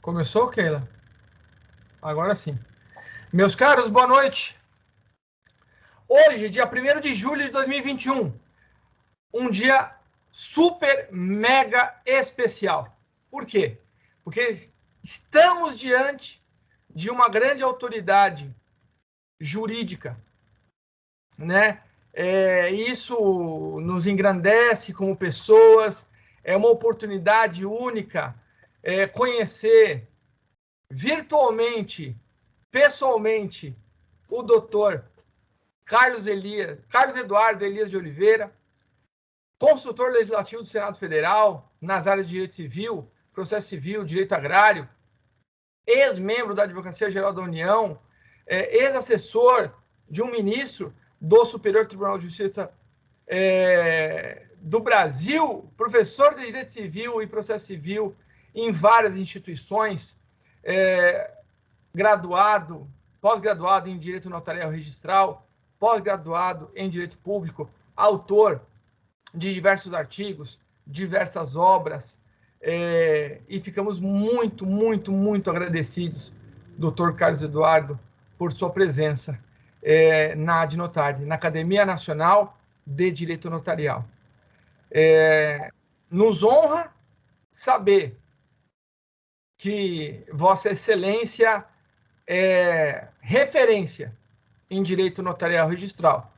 Começou, Keila? Agora sim. Meus caros, boa noite. Hoje, dia 1º de julho de 2021, um dia super, mega especial. Por quê? Porque estamos diante de uma grande autoridade jurídica, né? Isso nos engrandece como pessoas, é uma oportunidade única conhecer virtualmente, pessoalmente, o doutor Carlos Eduardo Elias de Oliveira, consultor legislativo do Senado Federal, nas áreas de direito civil, processo civil, direito agrário, ex-membro da Advocacia Geral da União, ex-assessor de um ministro do Superior Tribunal de Justiça do Brasil, professor de direito civil e processo civil em várias instituições, graduado, pós-graduado em direito notarial registral, pós-graduado em direito público, autor de diversos artigos, diversas obras, e ficamos muito, muito, muito agradecidos, doutor Carlos Eduardo, por sua presença na ADNotar, na Academia Nacional de Direito Notarial. Nos honra saber que Vossa Excelência é referência em direito notarial registral.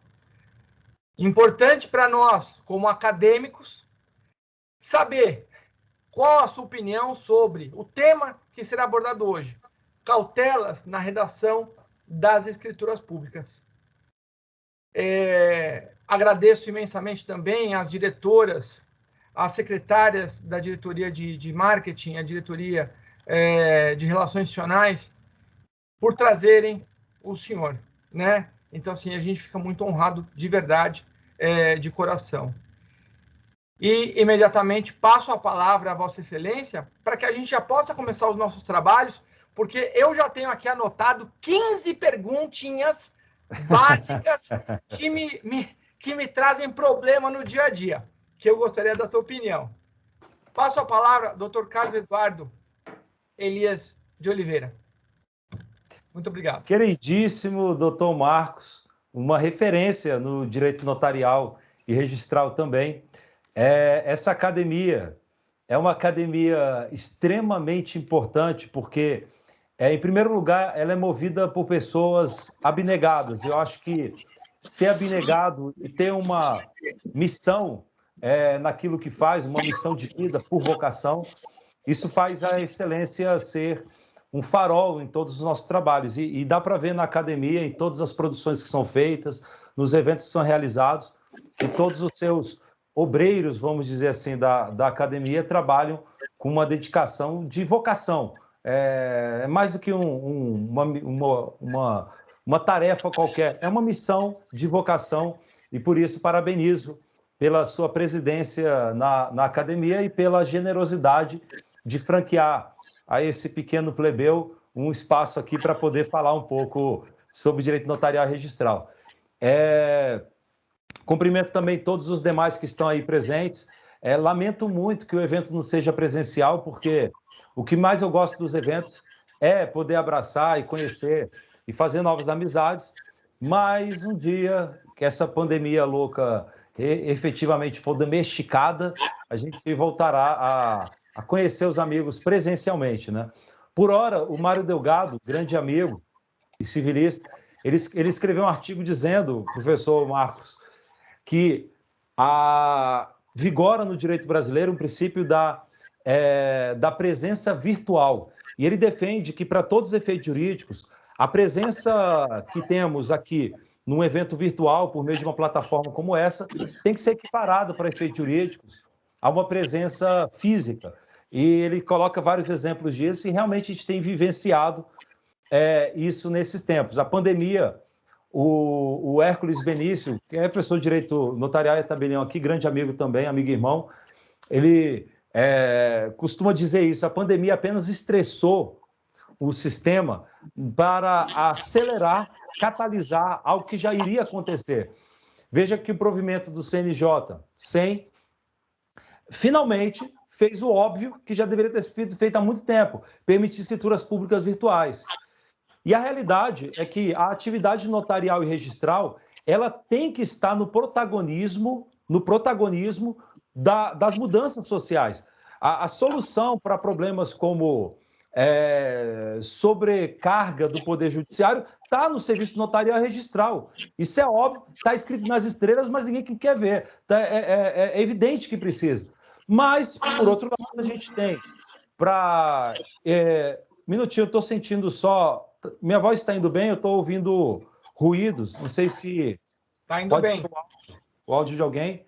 Importante para nós, como acadêmicos, saber qual a sua opinião sobre o tema que será abordado hoje: cautelas na redação das escrituras públicas. Agradeço imensamente também às diretoras, às secretárias da diretoria de marketing, a diretoria de relações institucionais, por trazerem o senhor, né? Então, assim, a gente fica muito honrado, de verdade, de coração. E, imediatamente, passo a palavra a Vossa Excelência para que a gente já possa começar os nossos trabalhos, porque eu já tenho aqui anotado 15 perguntinhas básicas que me trazem problema no dia a dia, que eu gostaria da tua opinião. Passo a palavra, doutor Carlos Eduardo Elias de Oliveira. Muito obrigado. Queridíssimo doutor Marcos, uma referência no direito notarial e registral também. Essa academia é uma academia extremamente importante, porque, em primeiro lugar, ela é movida por pessoas abnegadas. Eu acho que ser abnegado e ter uma missão naquilo que faz, uma missão de vida por vocação, isso faz a excelência ser um farol em todos os nossos trabalhos. E dá para ver na academia, em todas as produções que são feitas, nos eventos que são realizados, que todos os seus obreiros, vamos dizer assim, da academia trabalham com uma dedicação de vocação. É mais do que uma tarefa qualquer, é uma missão de vocação, e por isso parabenizo pela sua presidência na academia e pela generosidade de franquear a esse pequeno plebeu um espaço aqui para poder falar um pouco sobre direito notarial e registral. Cumprimento também todos os demais que estão aí presentes. Lamento muito que o evento não seja presencial, porque o que mais eu gosto dos eventos é poder abraçar e conhecer e fazer novas amizades, mas um dia que essa pandemia louca efetivamente for domesticada, a gente voltará a conhecer os amigos presencialmente, né? Por ora, o Mário Delgado, grande amigo e civilista, ele escreveu um artigo dizendo, professor Marcos, que vigora no direito brasileiro um princípio da presença virtual. E ele defende que, para todos os efeitos jurídicos, a presença que temos aqui num evento virtual, por meio de uma plataforma como essa, tem que ser equiparada para efeitos jurídicos a uma presença física. E ele coloca vários exemplos disso, e realmente a gente tem vivenciado isso nesses tempos. A pandemia, o Hércules Benício, que é professor de Direito Notarial e Tabelião aqui, grande amigo também, amigo e irmão, ele costuma dizer isso: a pandemia apenas estressou o sistema para acelerar, catalisar algo que já iria acontecer. Veja que o provimento do CNJ, finalmente fez o óbvio, que já deveria ter sido feito há muito tempo, permitir escrituras públicas virtuais. E a realidade é que a atividade notarial e registral, ela tem que estar no protagonismo das mudanças sociais. A solução para problemas como sobrecarga do Poder Judiciário está no serviço notarial e registral. Isso é óbvio, está escrito nas estrelas, mas ninguém quer ver. É evidente que precisa. Mas, por outro lado, a gente tem para... minutinho, eu estou sentindo só... Minha voz está indo bem, eu estou ouvindo ruídos. Não sei se... Está indo bem. Ser o áudio de alguém,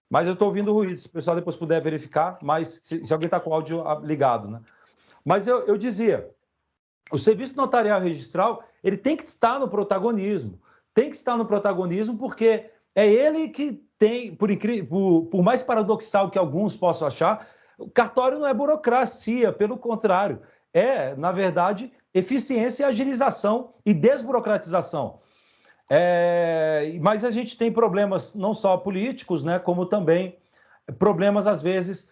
mas eu estou ouvindo ruídos. Se o pessoal depois puder verificar, mas se alguém está com o áudio ligado, né? Mas eu dizia, o serviço notarial e registral, ele tem que estar no protagonismo. Tem que estar no protagonismo porque é ele que tem, por mais paradoxal que alguns possam achar, o cartório não é burocracia, pelo contrário, é, na verdade, eficiência e agilização e desburocratização. Mas a gente tem problemas não só políticos, né, como também problemas, às vezes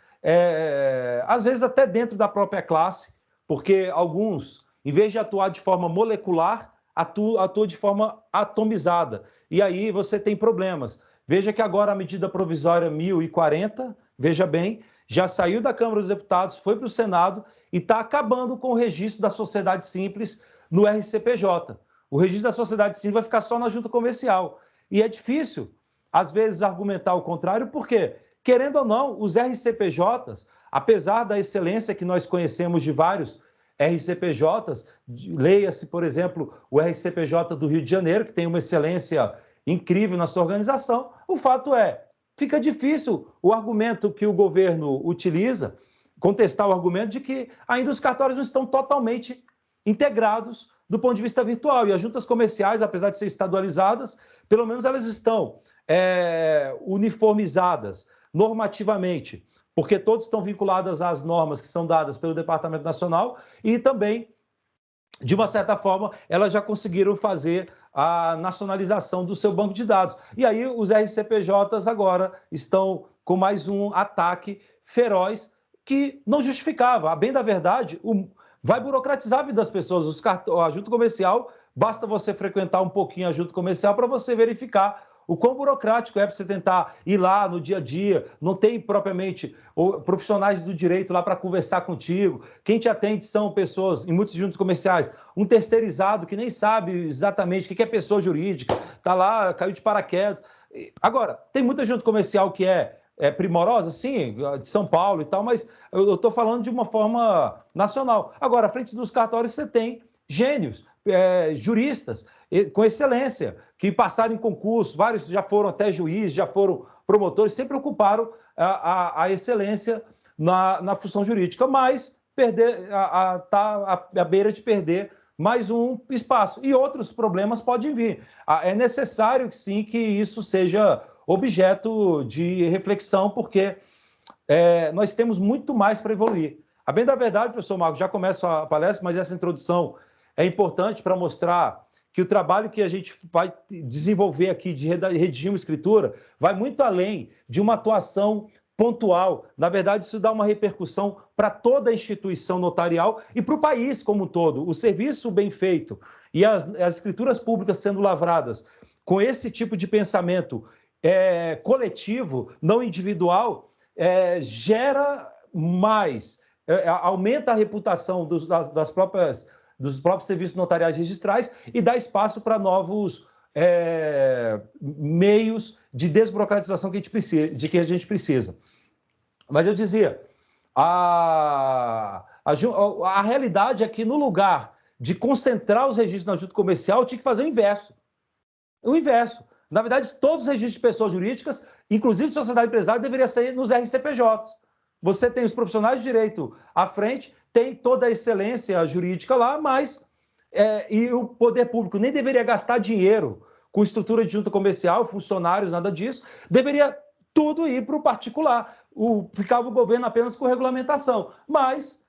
até dentro da própria classe, porque alguns, em vez de atuar de forma molecular, atuam de forma atomizada. E aí você tem problemas. Veja que agora a medida provisória 1040, veja bem, já saiu da Câmara dos Deputados, foi para o Senado e está acabando com o registro da sociedade simples no RCPJ. O registro da sociedade simples vai ficar só na junta comercial. E é difícil, às vezes, argumentar o contrário, porque, querendo ou não, os RCPJs, apesar da excelência que nós conhecemos de vários RCPJs, leia-se, por exemplo, o RCPJ do Rio de Janeiro, que tem uma excelência incrível na sua organização, o fato é, fica difícil o argumento que o governo utiliza, contestar o argumento de que ainda os cartórios não estão totalmente integrados do ponto de vista virtual. E as juntas comerciais, apesar de serem estadualizadas, pelo menos elas estão uniformizadas normativamente, porque todos estão vinculados às normas que são dadas pelo Departamento Nacional e também, de uma certa forma, elas já conseguiram fazer a nacionalização do seu banco de dados. E aí os RCPJs agora estão com mais um ataque feroz que não justificava. A bem da verdade, vai burocratizar a vida das pessoas. A junta comercial, basta você frequentar um pouquinho a junta comercial para você verificar o quão burocrático é para você tentar ir lá no dia a dia, não tem propriamente profissionais do direito lá para conversar contigo. Quem te atende são pessoas, em muitos juntas comerciais, um terceirizado que nem sabe exatamente o que é pessoa jurídica, está lá, caiu de paraquedas. Agora, tem muita junta comercial que é primorosa, sim, de São Paulo e tal, mas eu estou falando de uma forma nacional. Agora, à frente dos cartórios, você tem gênios, juristas com excelência, que passaram em concurso, vários já foram até juízes, já foram promotores, sempre ocuparam a excelência na função jurídica, mas está à beira de perder mais um espaço. E outros problemas podem vir. É necessário, sim, que isso seja objeto de reflexão, porque nós temos muito mais para evoluir. A bem da verdade, professor Marcos, já começo a palestra, mas essa introdução é importante para mostrar que o trabalho que a gente vai desenvolver aqui de redigir uma escritura vai muito além de uma atuação pontual. Na verdade, isso dá uma repercussão para toda a instituição notarial e para o país como um todo. O serviço bem feito e as escrituras públicas sendo lavradas com esse tipo de pensamento coletivo, não individual, gera mais, aumenta a reputação dos próprios serviços notariais registrais e dá espaço para novos meios de desburocratização que a gente precisa. Mas eu dizia, a realidade é que no lugar de concentrar os registros na junta comercial, tinha que fazer o inverso. O inverso. Na verdade, todos os registros de pessoas jurídicas, inclusive de sociedade empresária, deveriam ser nos RCPJs. Você tem os profissionais de direito à frente, tem toda a excelência jurídica lá, mas e o poder público nem deveria gastar dinheiro com estrutura de junta comercial, funcionários, nada disso, deveria tudo ir para o particular. Ficava o governo apenas com regulamentação. Mas,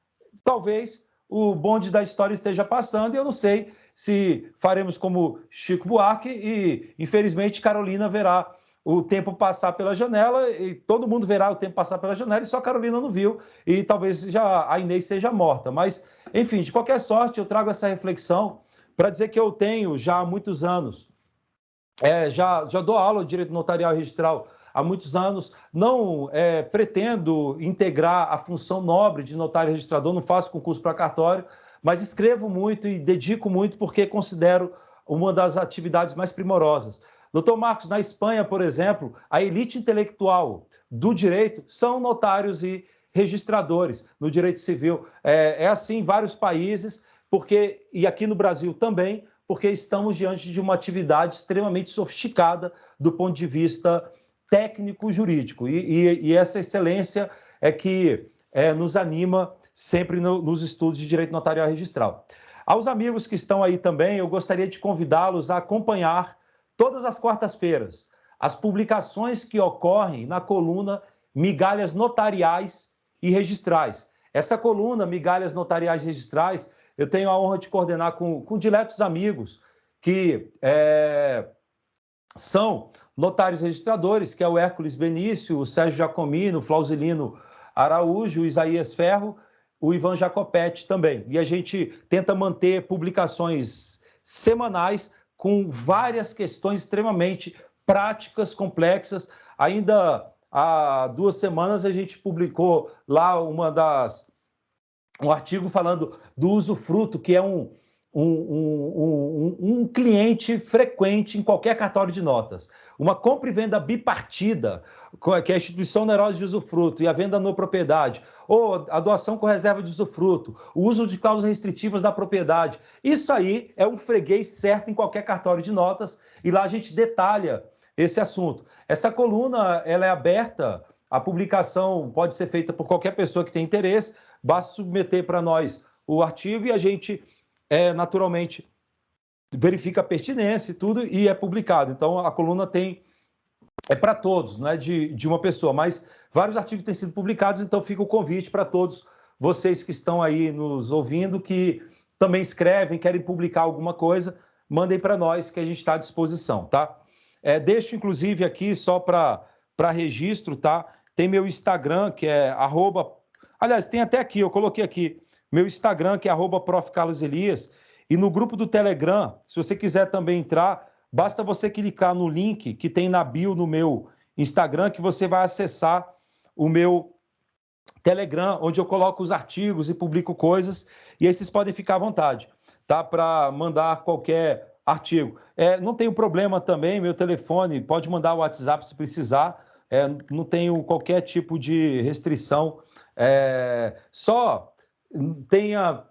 talvez, o bonde da história esteja passando e eu não sei se faremos como Chico Buarque e, infelizmente, Carolina verá o tempo passar pela janela e todo mundo verá o tempo passar pela janela e só a Carolina não viu e talvez já a Inês seja morta. Mas, enfim, de qualquer sorte, eu trago essa reflexão para dizer que eu tenho já há muitos anos, já dou aula de direito notarial e registral há muitos anos, não pretendo integrar a função nobre de notário e registrador, não faço concurso para cartório, mas escrevo muito e dedico muito porque considero uma das atividades mais primorosas. Doutor Marcos, na Espanha, por exemplo, a elite intelectual do direito são notários e registradores no direito civil. É assim em vários países, e aqui no Brasil também, porque estamos diante de uma atividade extremamente sofisticada do ponto de vista técnico-jurídico. E essa excelência é que nos anima sempre nos estudos de direito notarial e registral. Aos amigos que estão aí também, eu gostaria de convidá-los a acompanhar todas as quartas-feiras as publicações que ocorrem na coluna Migalhas Notariais e Registrais. Essa coluna, Migalhas Notariais e Registrais, eu tenho a honra de coordenar com diletos amigos que são notários registradores, que é o Hércules Benício, o Sérgio Giacomino, o Flausilino Araújo, o Isaías Ferro, o Ivan Jacopetti também. E a gente tenta manter publicações semanais com várias questões extremamente práticas, complexas. Ainda há 2 semanas a gente publicou lá um artigo falando do usufruto, que é um cliente frequente em qualquer cartório de notas. Uma compra e venda bipartida, que é a instituição onerosa de usufruto, e a venda no propriedade, ou a doação com reserva de usufruto, o uso de cláusulas restritivas da propriedade. Isso aí é um freguês certo em qualquer cartório de notas, e lá a gente detalha esse assunto. Essa coluna ela é aberta, a publicação pode ser feita por qualquer pessoa que tenha interesse, basta submeter para nós o artigo e a gente naturalmente verifica a pertinência e tudo e é publicado. Então a coluna é para todos, não é de uma pessoa, mas vários artigos têm sido publicados, então fica o convite para todos vocês que estão aí nos ouvindo, que também escrevem, querem publicar alguma coisa, mandem para nós que a gente está à disposição, tá? Deixo inclusive aqui só para registro, tá? Tem meu Instagram, que é @, aliás, tem até aqui, eu coloquei aqui, meu Instagram, que é @Prof. Carlos Elias, e no grupo do Telegram, se você quiser também entrar, basta você clicar no link que tem na bio no meu Instagram, que você vai acessar o meu Telegram, onde eu coloco os artigos e publico coisas, e aí vocês podem ficar à vontade, tá? Para mandar qualquer artigo. Não tenho problema também, meu telefone, pode mandar o WhatsApp se precisar, não tenho qualquer tipo de restrição, só tenha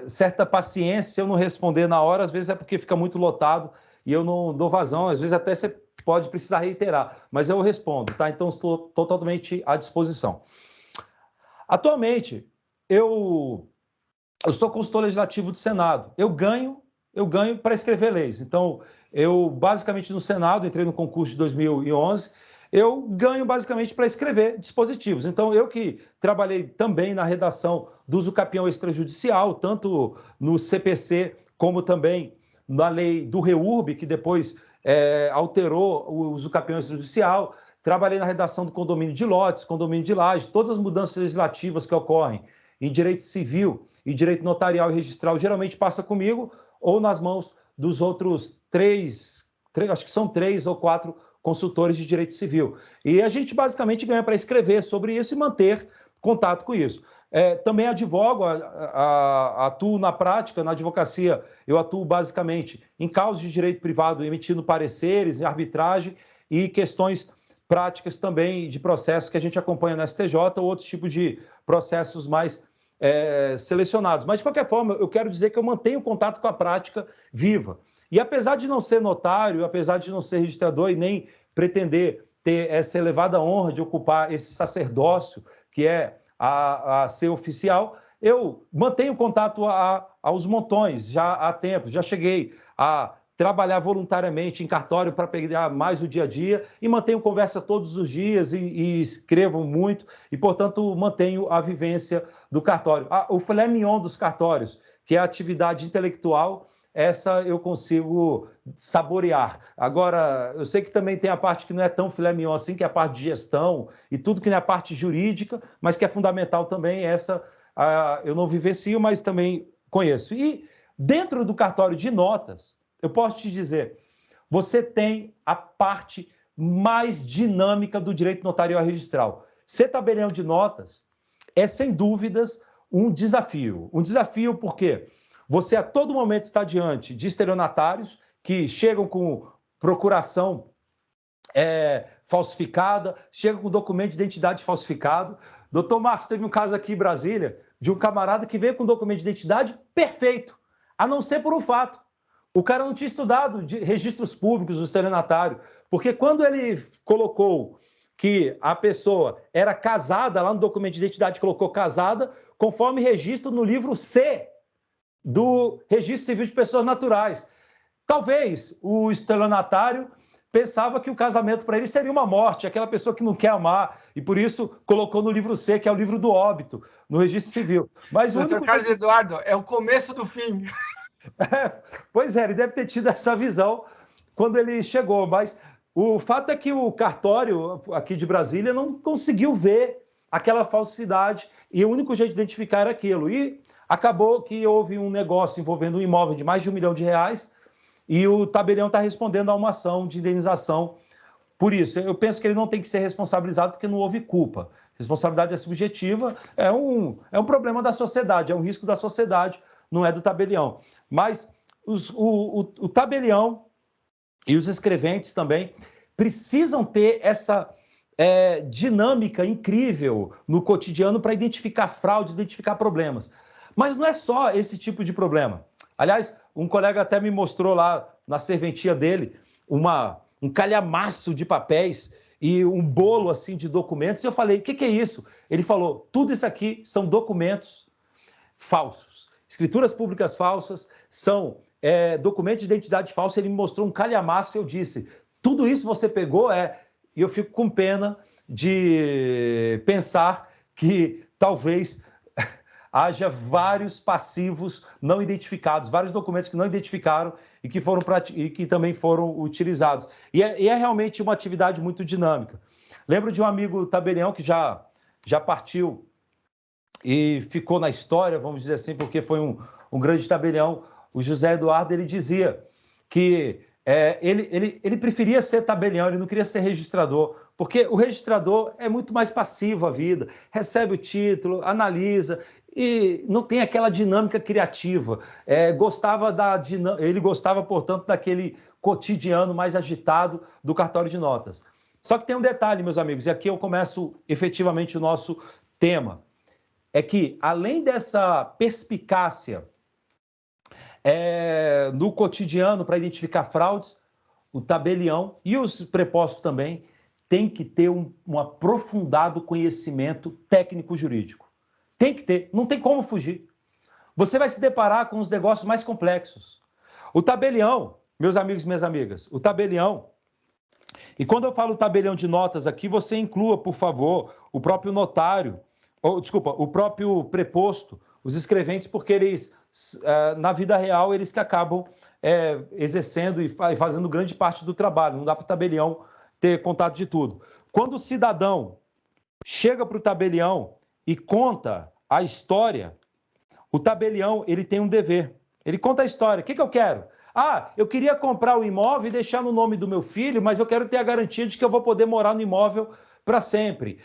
certa paciência se eu não responder na hora, às vezes é porque fica muito lotado e eu não dou vazão, às vezes até você pode precisar reiterar, mas eu respondo, tá? Então estou totalmente à disposição. Atualmente, eu sou consultor legislativo do Senado, eu ganho para escrever leis, então eu basicamente no Senado, entrei no concurso de 2011, eu ganho basicamente para escrever dispositivos. Então, eu que trabalhei também na redação do uso capião extrajudicial, tanto no CPC como também na lei do REURB, que depois alterou o uso capião extrajudicial, trabalhei na redação do condomínio de lotes, condomínio de laje, todas as mudanças legislativas que ocorrem em direito civil e direito notarial e registral geralmente passa comigo ou nas mãos dos outros acho que são 3 ou 4 consultores de direito civil. E a gente basicamente ganha para escrever sobre isso e manter contato com isso. Também advogo, atuo na prática, na advocacia, eu atuo basicamente em causas de direito privado, emitindo pareceres, arbitragem e questões práticas também de processos que a gente acompanha na STJ ou outros tipos de processos mais selecionados. Mas, de qualquer forma, eu quero dizer que eu mantenho contato com a prática viva. E apesar de não ser notário, apesar de não ser registrador e nem pretender ter essa elevada honra de ocupar esse sacerdócio que é a ser oficial, eu mantenho contato aos montões, já há tempo, já cheguei a trabalhar voluntariamente em cartório para pegar mais o dia a dia e mantenho conversa todos os dias e escrevo muito e, portanto, mantenho a vivência do cartório. O filé mignon dos cartórios, que é a atividade intelectual, essa eu consigo saborear. Agora, eu sei que também tem a parte que não é tão filé mignon assim, que é a parte de gestão e tudo que não é a parte jurídica, mas que é fundamental também, essa eu não vivencio, mas também conheço. E dentro do cartório de notas, eu posso te dizer, você tem a parte mais dinâmica do direito notarial registral. Ser tabelião de notas é, sem dúvidas, um desafio. Um desafio porque você a todo momento está diante de estelionatários que chegam com procuração falsificada, chegam com documento de identidade falsificado. Doutor Marcos, teve um caso aqui em Brasília de um camarada que veio com documento de identidade perfeito, a não ser por um fato. O cara não tinha estudado de registros públicos do estelionatário, porque quando ele colocou que a pessoa era casada, lá no documento de identidade colocou casada, conforme registro no livro C do Registro Civil de Pessoas Naturais. Talvez o estelionatário pensava que o casamento para ele seria uma morte, aquela pessoa que não quer amar, e por isso colocou no livro C, que é o livro do óbito, no Registro Civil. Mas o único... Carlos Eduardo, é o começo do fim. Pois é, ele deve ter tido essa visão quando ele chegou, mas o fato é que o cartório aqui de Brasília não conseguiu ver aquela falsidade e o único jeito de identificar era aquilo. E acabou que houve um negócio envolvendo um imóvel de mais de R$1 milhão e o tabelião está respondendo a uma ação de indenização por isso. Eu penso que ele não tem que ser responsabilizado porque não houve culpa. Responsabilidade é subjetiva, é um problema da sociedade, é um risco da sociedade, não é do tabelião. Mas o tabelião e os escreventes também precisam ter essa dinâmica incrível no cotidiano para identificar fraudes, identificar problemas. Mas não é só esse tipo de problema. Aliás, um colega até me mostrou lá na serventia dele um calhamaço de papéis e um bolo assim de documentos. E eu falei, o que é isso? Ele falou, tudo isso aqui são documentos falsos. Escrituras públicas falsas, são documentos de identidade falsa. Ele me mostrou um calhamaço e eu disse, tudo isso você pegou? E eu fico com pena de pensar que talvez haja vários passivos não identificados, vários documentos que não identificaram e que também foram utilizados. E é realmente uma atividade muito dinâmica. Lembro de um amigo tabelião que já partiu e ficou na história, vamos dizer assim, porque foi um grande tabelião. O José Eduardo, ele dizia que ele preferia ser tabelião, ele não queria ser registrador, porque o registrador é muito mais passivo à vida, recebe o título, analisa e não tem aquela dinâmica criativa. Ele gostava, portanto, daquele cotidiano mais agitado do cartório de notas. Só que tem um detalhe, meus amigos, e aqui eu começo efetivamente o nosso tema, é que além dessa perspicácia no cotidiano para identificar fraudes, o tabelião e os prepostos também têm que ter um aprofundado conhecimento técnico-jurídico. Tem que ter, não tem como fugir. Você vai se deparar com os negócios mais complexos. O tabelião, meus amigos e minhas amigas, o tabelião, e quando eu falo tabelião de notas aqui, você inclua, por favor, o próprio notário, o próprio preposto, os escreventes, porque eles, na vida real, eles que acabam exercendo e fazendo grande parte do trabalho. Não dá para o tabelião ter contato de tudo. Quando o cidadão chega para o tabelião e conta a história, o tabelião ele tem um dever. Ele conta a história. O que eu quero? Eu queria comprar o imóvel e deixar no nome do meu filho, mas eu quero ter a garantia de que eu vou poder morar no imóvel para sempre.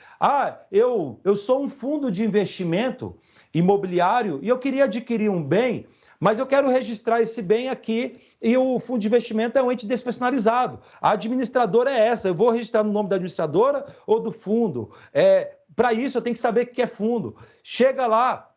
Eu sou um fundo de investimento imobiliário e eu queria adquirir um bem, mas eu quero registrar esse bem aqui e o fundo de investimento é um ente despersonalizado. A administradora é essa, eu vou registrar no nome da administradora ou do fundo? Para isso eu tenho que saber o que é fundo. Chega lá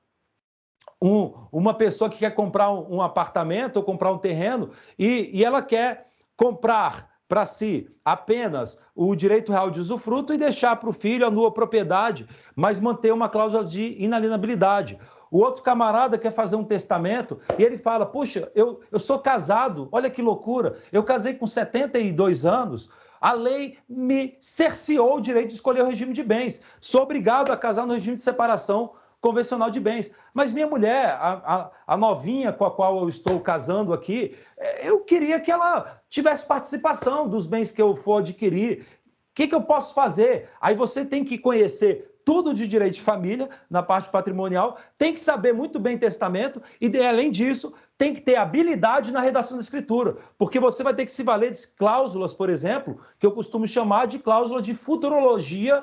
uma pessoa que quer comprar um apartamento ou comprar um terreno e ela quer comprar para si apenas o direito real de usufruto e deixar para o filho a nua propriedade, mas manter uma cláusula de inalienabilidade. O outro camarada quer fazer um testamento e ele fala, puxa, eu sou casado, olha que loucura, eu casei com 72 anos, a lei me cerceou o direito de escolher o regime de bens, sou obrigado a casar no regime de separação convencional de bens. Mas minha mulher, a novinha com a qual eu estou casando aqui, eu queria que ela tivesse participação dos bens que eu for adquirir. O que eu posso fazer? Aí você tem que conhecer tudo de direito de família, na parte patrimonial, tem que saber muito bem testamento e, além disso, tem que ter habilidade na redação da escritura, porque você vai ter que se valer de cláusulas, por exemplo, que eu costumo chamar de cláusulas de futurologia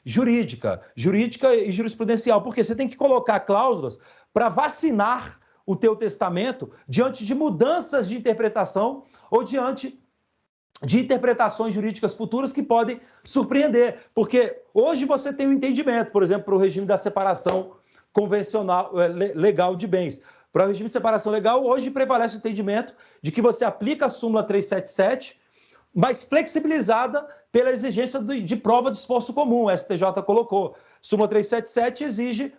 jurídica e jurisprudencial, porque você tem que colocar cláusulas para vacinar o teu testamento diante de mudanças de interpretação ou diante de interpretações jurídicas futuras que podem surpreender, porque hoje você tem um entendimento, por exemplo, para o regime da separação convencional, legal de bens. Para o regime de separação legal, hoje prevalece o entendimento de que você aplica a súmula 377, mas flexibilizada pela exigência de prova de esforço comum, o STJ colocou. Súmula 377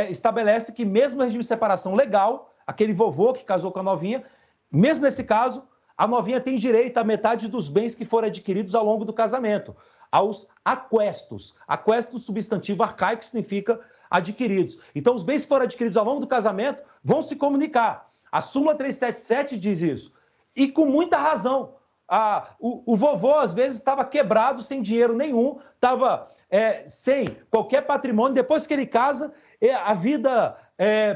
estabelece que mesmo no regime de separação legal, aquele vovô que casou com a novinha, mesmo nesse caso, a novinha tem direito à metade dos bens que foram adquiridos ao longo do casamento, aos aquestos. Aquestos, substantivo arcaico, significa adquiridos. Então, os bens que foram adquiridos ao longo do casamento vão se comunicar. A súmula 377 diz isso. E com muita razão. O vovô, às vezes, estava quebrado, sem dinheiro nenhum, estava sem qualquer patrimônio. Depois que ele casa, a vida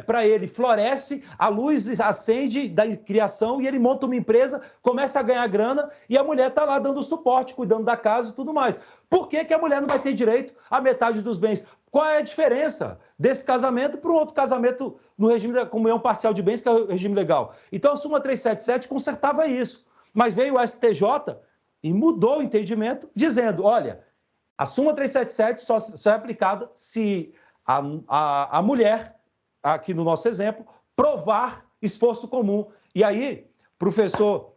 para ele floresce, a luz acende da criação e ele monta uma empresa, começa a ganhar grana e a mulher está lá dando suporte, cuidando da casa e tudo mais. Por que a mulher não vai ter direito à metade dos bens? Qual é a diferença desse casamento para um outro casamento no regime da comunhão parcial de bens, que é o regime legal? Então, a súmula 377 consertava isso. Mas veio o STJ e mudou o entendimento, dizendo, olha, a súmula 377 só é aplicada se a mulher, aqui no nosso exemplo, provar esforço comum. E aí, professor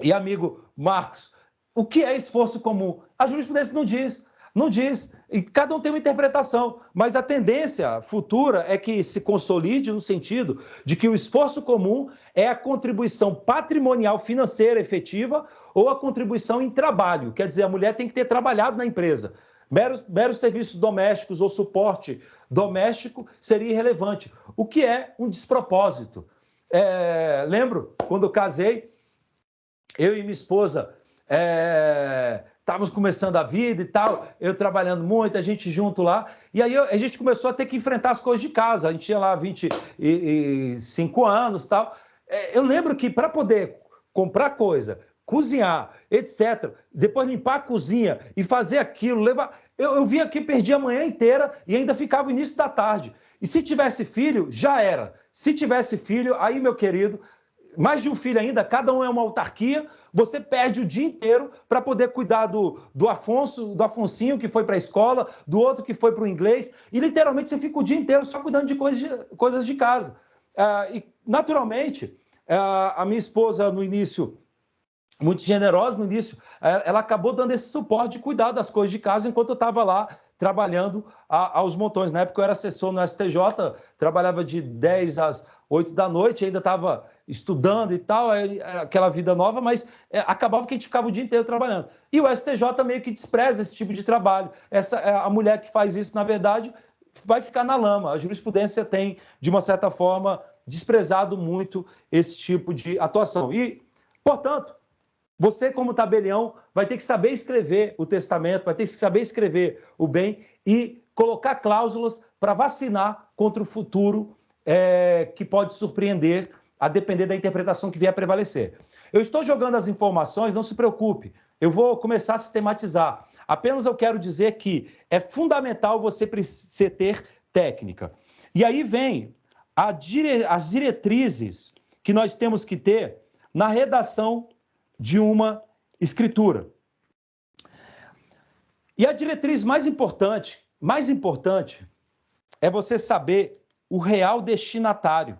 e amigo Marcos, o que é esforço comum? A jurisprudência não diz. Não diz, e cada um tem uma interpretação, mas a tendência futura é que se consolide no sentido de que o esforço comum é a contribuição patrimonial financeira efetiva ou a contribuição em trabalho, quer dizer, a mulher tem que ter trabalhado na empresa. Meros serviços domésticos ou suporte doméstico seria irrelevante, o que é um despropósito. Lembro, quando eu casei, eu e minha esposa estávamos começando a vida e tal, eu trabalhando muito, a gente junto lá, e aí a gente começou a ter que enfrentar as coisas de casa, a gente tinha lá 25 anos e tal. Eu lembro que para poder comprar coisa, cozinhar, etc., depois limpar a cozinha e fazer aquilo, eu via que perdia a manhã inteira e ainda ficava o início da tarde. E se tivesse filho, já era. Se tivesse filho, aí, meu querido, mais de um filho ainda, cada um é uma autarquia, você perde o dia inteiro para poder cuidar do Afonsinho, que foi para a escola, do outro que foi para o inglês, e literalmente você fica o dia inteiro só cuidando de coisas de casa. E, naturalmente, a minha esposa, no início, muito generosa no início, ela acabou dando esse suporte de cuidar das coisas de casa enquanto eu estava lá trabalhando aos montões. Na época eu era assessor no STJ, trabalhava de 10 às 8 da noite, ainda estava estudando e tal, aquela vida nova, mas acabava que a gente ficava o dia inteiro trabalhando. E o STJ meio que despreza esse tipo de trabalho. A mulher que faz isso, na verdade, vai ficar na lama. A jurisprudência tem, de uma certa forma, desprezado muito esse tipo de atuação. E, portanto, você, como tabelião, vai ter que saber escrever o testamento, vai ter que saber escrever o bem e colocar cláusulas para vacinar contra o futuro que pode surpreender, a depender da interpretação que vier a prevalecer. Eu estou jogando as informações, não se preocupe, eu vou começar a sistematizar. Apenas eu quero dizer que é fundamental você ter técnica. E aí vem as diretrizes que nós temos que ter na redação de uma escritura. E a diretriz mais importante é você saber o real destinatário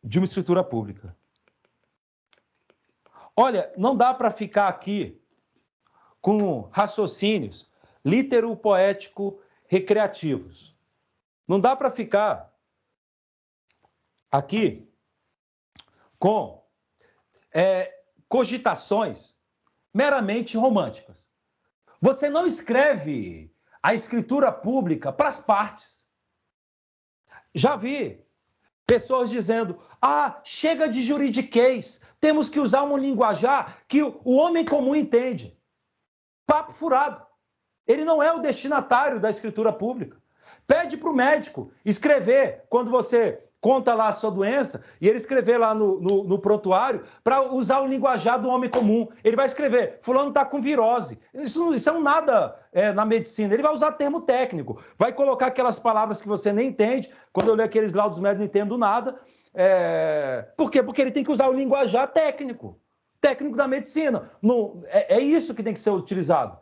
de uma escritura pública. Olha, não dá para ficar aqui com raciocínios litero-poético recreativos. Não dá para ficar aqui com cogitações meramente românticas. Você não escreve a escritura pública para as partes. Já vi pessoas dizendo, chega de juridiquês, temos que usar um linguajar que o homem comum entende. Papo furado. Ele não é o destinatário da escritura pública. Pede para o médico escrever, quando você conta lá a sua doença, e ele escrever lá no prontuário, para usar o linguajar do homem comum. Ele vai escrever, fulano está com virose. Isso é um nada na medicina. Ele vai usar termo técnico, vai colocar aquelas palavras que você nem entende. Quando eu leio aqueles laudos médicos, não entendo nada. Por quê? Porque ele tem que usar o linguajar técnico da medicina. É isso que tem que ser utilizado.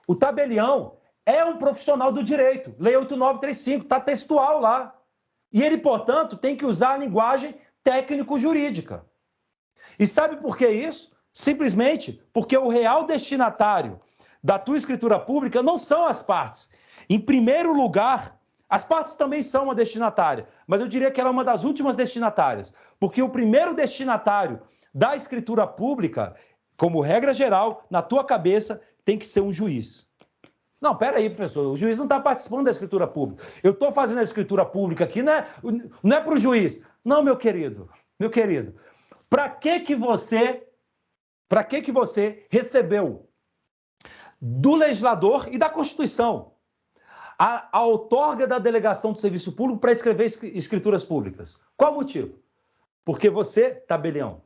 O tabelião é um profissional do direito. Lei 8935, está textual lá. E ele, portanto, tem que usar a linguagem técnico-jurídica. E sabe por que isso? Simplesmente porque o real destinatário da tua escritura pública não são as partes. Em primeiro lugar, as partes também são uma destinatária, mas eu diria que ela é uma das últimas destinatárias, porque o primeiro destinatário da escritura pública, como regra geral, na tua cabeça, tem que ser um juiz. Não, peraí, professor, o juiz não está participando da escritura pública. Eu estou fazendo a escritura pública aqui, não é para o juiz. Não, meu querido, para que você recebeu do legislador e da Constituição a outorga da delegação do serviço público para escrever escrituras públicas? Qual o motivo? Porque você, tabelião,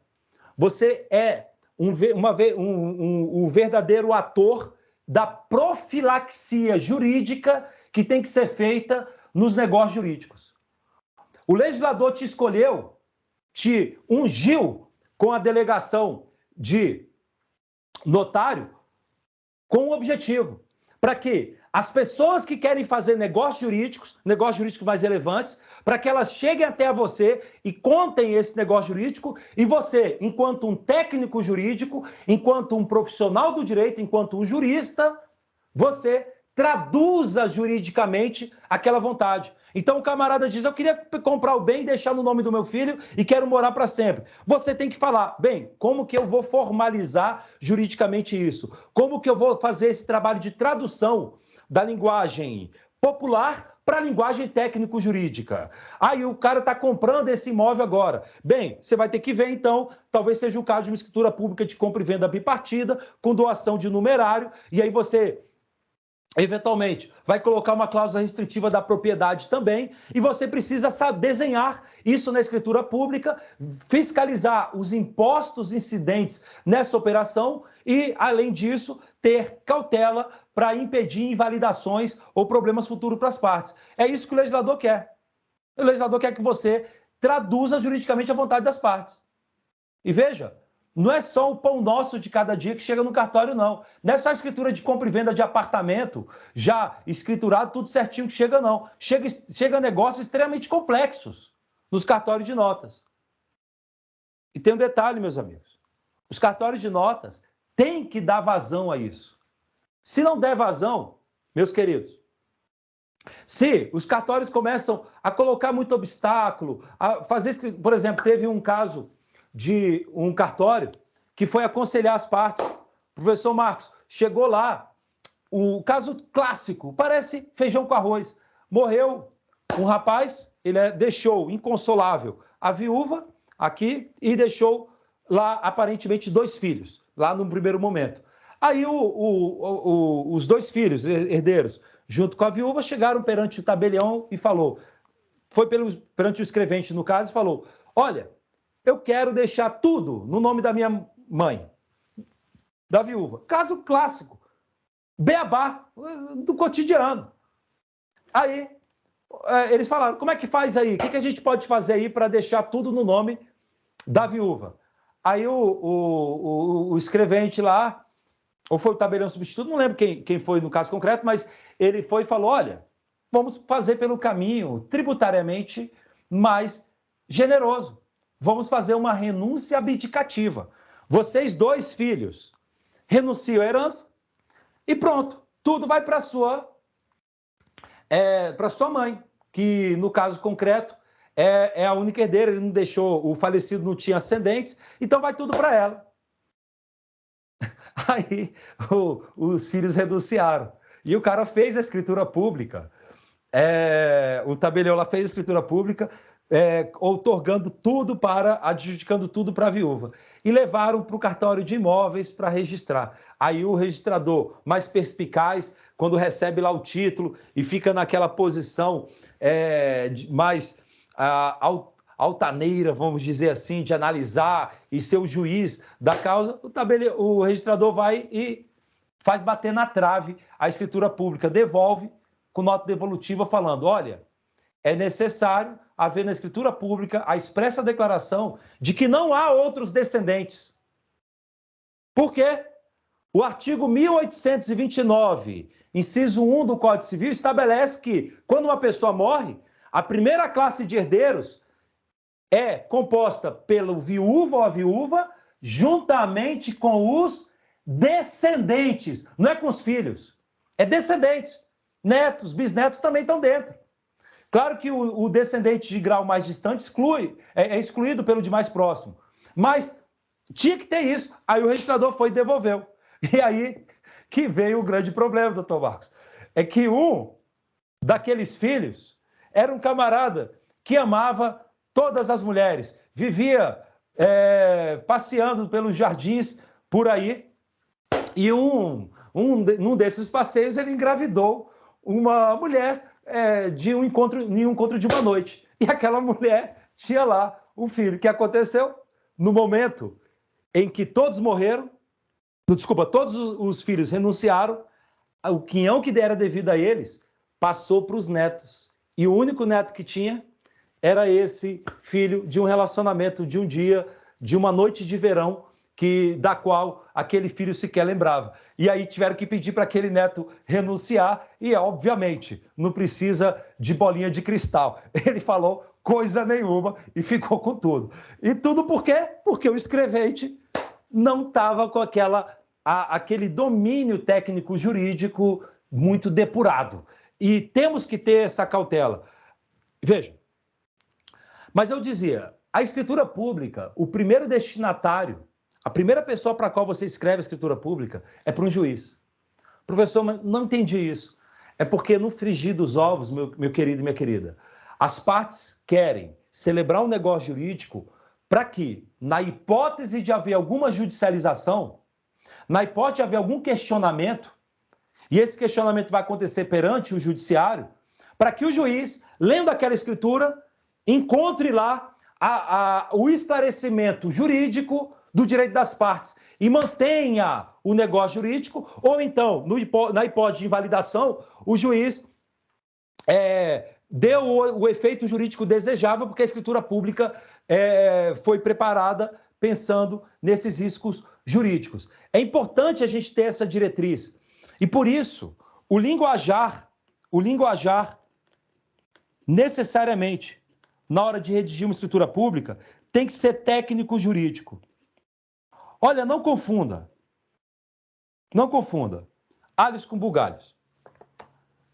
você é um verdadeiro ator da profilaxia jurídica que tem que ser feita nos negócios jurídicos. O legislador te escolheu, te ungiu com a delegação de notário com um objetivo, para que as pessoas que querem fazer negócios jurídicos mais relevantes, para que elas cheguem até você e contem esse negócio jurídico, e você, enquanto um técnico jurídico, enquanto um profissional do direito, enquanto um jurista, você traduza juridicamente aquela vontade. Então o camarada diz, eu queria comprar o bem e deixar no nome do meu filho e quero morar para sempre. Você tem que falar, bem, como que eu vou formalizar juridicamente isso? Como que eu vou fazer esse trabalho de tradução da linguagem popular para a linguagem técnico-jurídica? Aí o cara está comprando esse imóvel agora. Bem, você vai ter que ver, então, talvez seja o caso de uma escritura pública de compra e venda bipartida, com doação de numerário, e aí você eventualmente vai colocar uma cláusula restritiva da propriedade também, e você precisa desenhar isso na escritura pública, fiscalizar os impostos incidentes nessa operação e, além disso, ter cautela para impedir invalidações ou problemas futuros para as partes. É isso que o legislador quer. O legislador quer que você traduza juridicamente a vontade das partes. E veja, não é só o pão nosso de cada dia que chega no cartório, não. Não é só a escritura de compra e venda de apartamento, já escriturado, tudo certinho que chega, não. Chega negócios extremamente complexos nos cartórios de notas. E tem um detalhe, meus amigos. Os cartórios de notas têm que dar vazão a isso. Se não der vazão, meus queridos, se os cartórios começam a colocar muito obstáculo, a fazer... Por exemplo, teve um caso de um cartório que foi aconselhar as partes. Professor Marcos, chegou lá, o caso clássico, parece feijão com arroz. Morreu um rapaz, ele deixou inconsolável a viúva aqui e deixou lá, aparentemente, 2 filhos, lá no primeiro momento. Aí os 2 filhos, herdeiros, junto com a viúva, chegaram perante o tabelião e foi perante o escrevente, no caso, e falou, olha, eu quero deixar tudo no nome da minha mãe, da viúva. Caso clássico, beabá do cotidiano. Aí, eles falaram, como é que faz aí? O que a gente pode fazer aí para deixar tudo no nome da viúva? Aí o escrevente lá, ou foi o tabelião substituto, não lembro quem foi no caso concreto, mas ele foi e falou, olha, vamos fazer pelo caminho tributariamente mais generoso. Vamos fazer uma renúncia abdicativa. Vocês 2 filhos renunciam à herança e pronto. Tudo vai para sua mãe, que no caso concreto é a única herdeira. Ele não deixou, o falecido não tinha ascendentes, então vai tudo para ela. Aí os filhos renunciaram. E o cara fez a escritura pública, o tabelião lá fez a escritura pública, outorgando tudo adjudicando tudo para a viúva. E levaram para o cartório de imóveis para registrar. Aí o registrador, mais perspicaz, quando recebe lá o título e fica naquela posição mais altaneira, vamos dizer assim, de analisar e ser o juiz da causa, o registrador vai e faz bater na trave a escritura pública, devolve com nota devolutiva falando, olha, é necessário haver na escritura pública a expressa declaração de que não há outros descendentes. Por quê? O artigo 1829, inciso 1 do Código Civil, estabelece que, quando uma pessoa morre, a primeira classe de herdeiros é composta pelo viúvo ou a viúva, juntamente com os descendentes. Não é com os filhos, é descendentes. Netos, bisnetos também estão dentro. Claro que o descendente de grau mais distante é excluído pelo de mais próximo. Mas tinha que ter isso. Aí o registrador foi e devolveu. E aí que veio o grande problema, doutor Marcos. É que um daqueles filhos era um camarada que amava todas as mulheres. Vivia passeando pelos jardins por aí. E num desses passeios ele engravidou uma mulher em um encontro de uma noite. E aquela mulher tinha lá o filho. O que aconteceu? No momento em que todos morreram, todos os filhos renunciaram, o quinhão que era devido a eles passou para os netos. E o único neto que tinha era esse filho de um relacionamento de um dia, de uma noite de verão, da qual aquele filho sequer lembrava. E aí tiveram que pedir para aquele neto renunciar e, obviamente, não precisa de bolinha de cristal. Ele falou coisa nenhuma e ficou com tudo. E tudo por quê? Porque o escrevente não estava com aquele domínio técnico jurídico muito depurado. E temos que ter essa cautela. Veja, mas eu dizia, a escritura pública, o primeiro destinatário, a primeira pessoa para a qual você escreve a escritura pública é para um juiz. Professor, mas não entendi isso. É porque no frigir dos ovos, meu querido e minha querida, as partes querem celebrar um negócio jurídico para que, na hipótese de haver alguma judicialização, na hipótese de haver algum questionamento, e esse questionamento vai acontecer perante o judiciário, para que o juiz, lendo aquela escritura, encontre lá o esclarecimento jurídico do direito das partes e mantenha o negócio jurídico, ou então, na hipótese de invalidação, o juiz deu o efeito jurídico desejável, porque a escritura pública foi preparada pensando nesses riscos jurídicos. É importante a gente ter essa diretriz. E por isso, o linguajar, necessariamente, na hora de redigir uma escritura pública, tem que ser técnico-jurídico. Olha, não confunda alhos com bugalhos.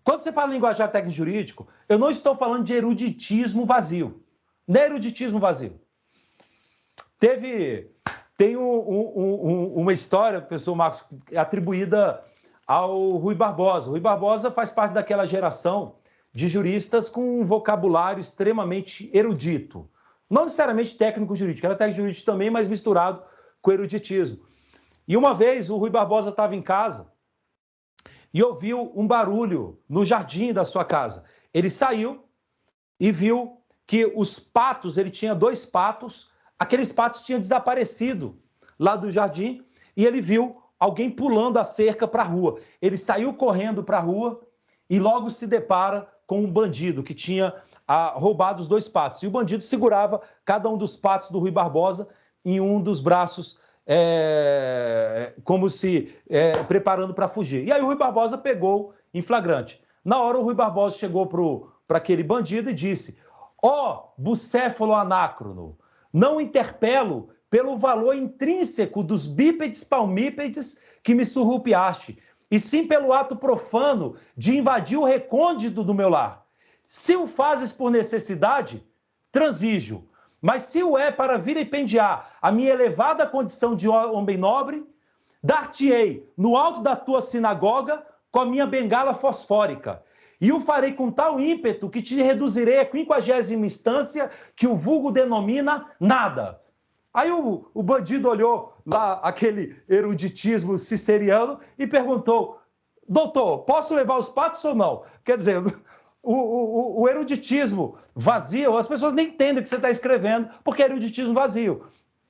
Quando você fala em linguajar técnico-jurídico, eu não estou falando de eruditismo vazio. Não é eruditismo vazio. Tem uma história, professor Marcos, atribuída ao Rui Barbosa. O Rui Barbosa faz parte daquela geração de juristas com um vocabulário extremamente erudito. Não necessariamente técnico-jurídico, era técnico-jurídico também, mas misturado com eruditismo. E uma vez o Rui Barbosa estava em casa e ouviu um barulho no jardim da sua casa. Ele saiu e viu que os patos, ele tinha 2 patos, aqueles patos tinham desaparecido lá do jardim e ele viu alguém pulando a cerca para a rua. Ele saiu correndo para a rua e logo se depara com um bandido que tinha roubado os 2 patos. E o bandido segurava cada um dos patos do Rui Barbosa em um dos braços, como se preparando para fugir. E aí o Rui Barbosa pegou em flagrante. Na hora o Rui Barbosa chegou para aquele bandido e disse: ó, bucéfalo anácrono, não interpelo pelo valor intrínseco dos bípedes palmípedes que me surrupiaste, e sim pelo ato profano de invadir o recôndito do meu lar. Se o fazes por necessidade, transijo, mas se o é para vilipendiar a minha elevada condição de homem nobre, dar-te-ei no alto da tua sinagoga com a minha bengala fosfórica. E o farei com tal ímpeto que te reduzirei à 50ª instância, que o vulgo denomina nada. Aí o bandido olhou lá aquele eruditismo ciceriano e perguntou: doutor, posso levar os patos ou não? Quer dizer, o eruditismo vazio, as pessoas nem entendem o que você está escrevendo, porque é eruditismo vazio.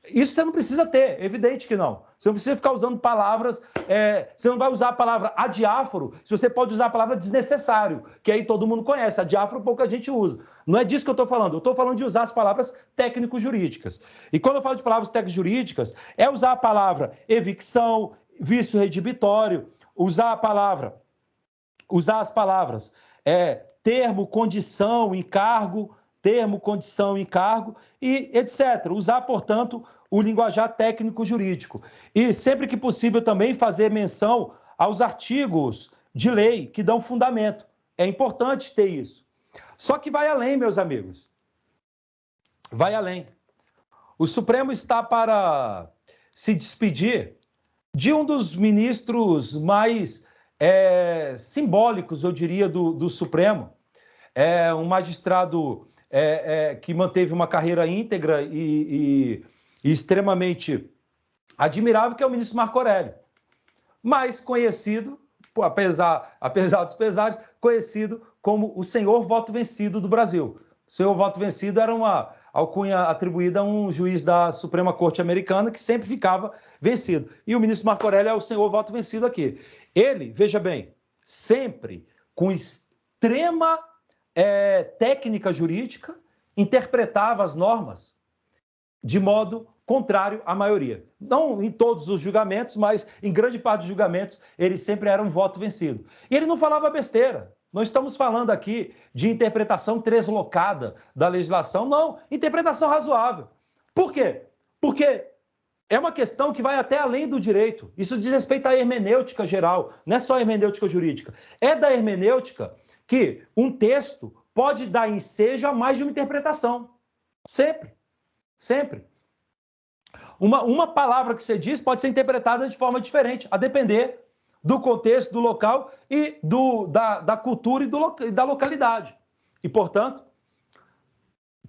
Isso você não precisa ter, evidente que não. Você não precisa ficar usando palavras, você não vai usar a palavra adiáforo, se você pode usar a palavra desnecessário, que aí todo mundo conhece. Adiáforo pouca gente usa. Não é disso que eu estou falando. Eu estou falando de usar as palavras técnico-jurídicas. E quando eu falo de palavras técnico-jurídicas, é usar a palavra evicção, vício redibitório, usar as palavras termo, condição, encargo e etc. Usar, portanto, o linguajar técnico-jurídico. E, sempre que possível, também fazer menção aos artigos de lei que dão fundamento. É importante ter isso. Só que vai além, meus amigos. Vai além. O Supremo está para se despedir de um dos ministros mais simbólicos, eu diria, do Supremo. Um magistrado que manteve uma carreira íntegra e extremamente admirável, que é o ministro Marco Aurélio. Mais conhecido, apesar dos pesares, conhecido como o senhor voto vencido do Brasil. O senhor voto vencido era uma alcunha atribuída a um juiz da Suprema Corte Americana que sempre ficava vencido. E o ministro Marco Aurélio é o senhor voto vencido aqui. Ele, veja bem, sempre com extrema técnica jurídica, interpretava as normas de modo contrário à maioria. Não em todos os julgamentos, mas em grande parte dos julgamentos ele sempre era um voto vencido. E ele não falava besteira. Não estamos falando aqui de interpretação translocada da legislação, não. Interpretação razoável. Por quê? Porque é uma questão que vai até além do direito. Isso diz respeito à hermenêutica geral, não é só a hermenêutica jurídica. É da hermenêutica que um texto pode dar ensejo a mais de uma interpretação. Sempre. Sempre. Uma palavra que você diz pode ser interpretada de forma diferente, a depender do contexto, do local e da cultura e da localidade. E, portanto,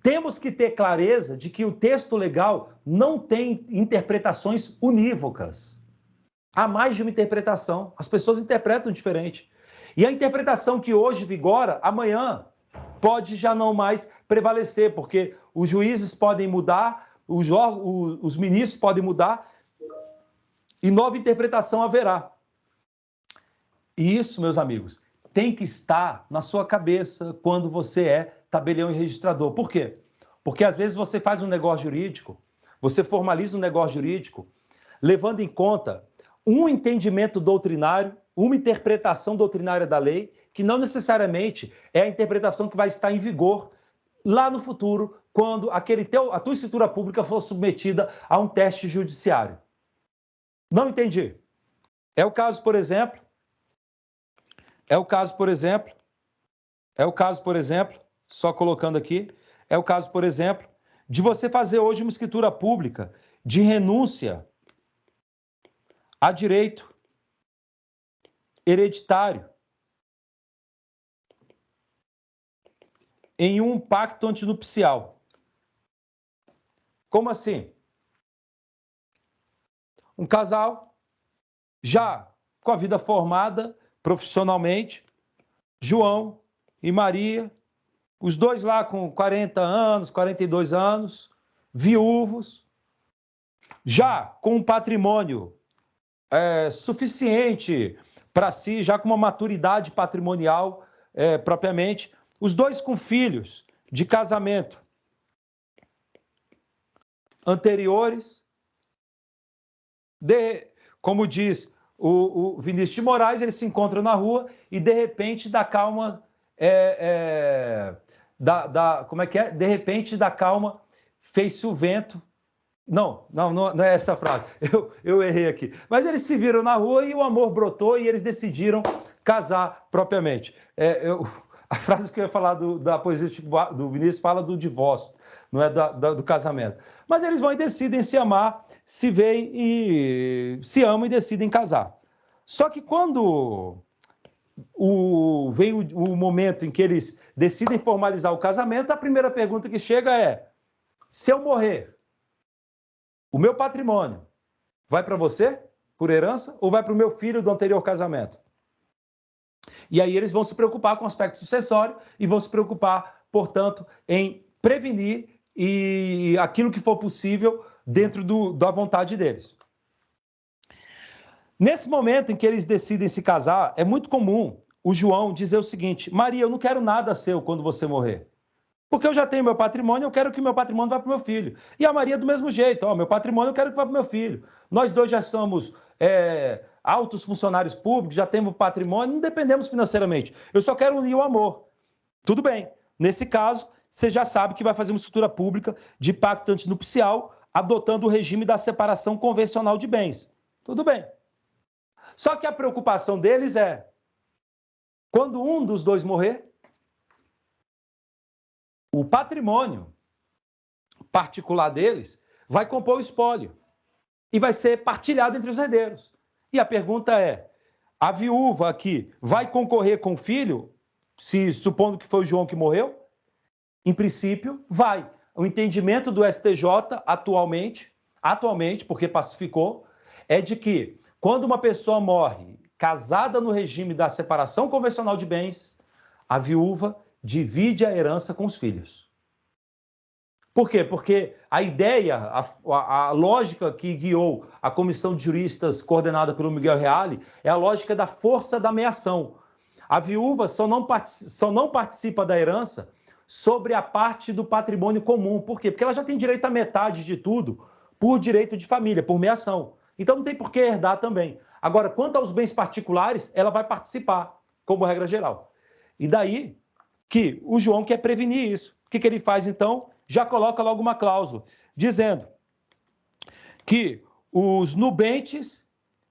temos que ter clareza de que o texto legal não tem interpretações unívocas. Há mais de uma interpretação. As pessoas interpretam diferente. E a interpretação que hoje vigora, amanhã, pode já não mais prevalecer, porque os juízes podem mudar, os ministros podem mudar e nova interpretação haverá. E isso, meus amigos, tem que estar na sua cabeça quando você é tabelião e registrador. Por quê? Porque às vezes você faz um negócio jurídico, você formaliza um negócio jurídico, levando em conta um entendimento doutrinário, uma interpretação doutrinária da lei, que não necessariamente é a interpretação que vai estar em vigor lá no futuro, quando a tua escritura pública for submetida a um teste judiciário. Não entendi. É o caso, por exemplo, só colocando aqui, é o caso, por exemplo, de você fazer hoje uma escritura pública de renúncia a direito hereditário em um pacto antinupcial. Como assim? Um casal já com a vida formada profissionalmente, João e Maria, os dois lá com 40 anos, 42 anos, viúvos, já com um patrimônio suficiente para si, já com uma maturidade patrimonial propriamente, os dois com filhos de casamento anteriores, como diz o Vinícius de Moraes, eles se encontram na rua e, de repente, da calma... como é que é? De repente, da calma, fez-se o vento. Não é essa a frase. Eu errei aqui. Mas eles se viram na rua e o amor brotou e eles decidiram casar propriamente. A frase que eu ia falar da poesia do Vinícius fala do divórcio, não é do casamento. Mas eles vão e decidem se amar, se veem e se amam e decidem casar. Só que quando vem o momento em que eles decidem formalizar o casamento, a primeira pergunta que chega é: se eu morrer, o meu patrimônio vai para você, por herança, ou vai para o meu filho do anterior casamento? E aí eles vão se preocupar com o aspecto sucessório e vão se preocupar, portanto, em prevenir e aquilo que for possível dentro da vontade deles. Nesse momento em que eles decidem se casar, é muito comum o João dizer o seguinte: Maria, eu não quero nada seu quando você morrer. Porque eu já tenho meu patrimônio, eu quero que meu patrimônio vá para o meu filho. E a Maria do mesmo jeito: meu patrimônio eu quero que vá para o meu filho. Nós dois já somos altos funcionários públicos, já temos patrimônio, não dependemos financeiramente. Eu só quero unir o amor. Tudo bem. Nesse caso, você já sabe que vai fazer uma estrutura pública de pacto antinupcial, adotando o regime da separação convencional de bens. Tudo bem. Só que a preocupação deles é: quando um dos dois morrer, o patrimônio particular deles vai compor o espólio e vai ser partilhado entre os herdeiros. E a pergunta é: a viúva aqui vai concorrer com o filho, se supondo que foi o João que morreu? Em princípio, vai. O entendimento do STJ atualmente, porque pacificou, é de que quando uma pessoa morre casada no regime da separação convencional de bens, a viúva divide a herança com os filhos. Por quê? Porque a ideia, a lógica que guiou a comissão de juristas coordenada pelo Miguel Reale é a lógica da força da meação. A viúva só não participa da herança sobre a parte do patrimônio comum. Por quê? Porque ela já tem direito à metade de tudo por direito de família, por meação. Então não tem por que herdar também. Agora, quanto aos bens particulares, ela vai participar, como regra geral. E daí que o João quer prevenir isso. O que ele faz, então? Já coloca logo uma cláusula, dizendo que os nubentes,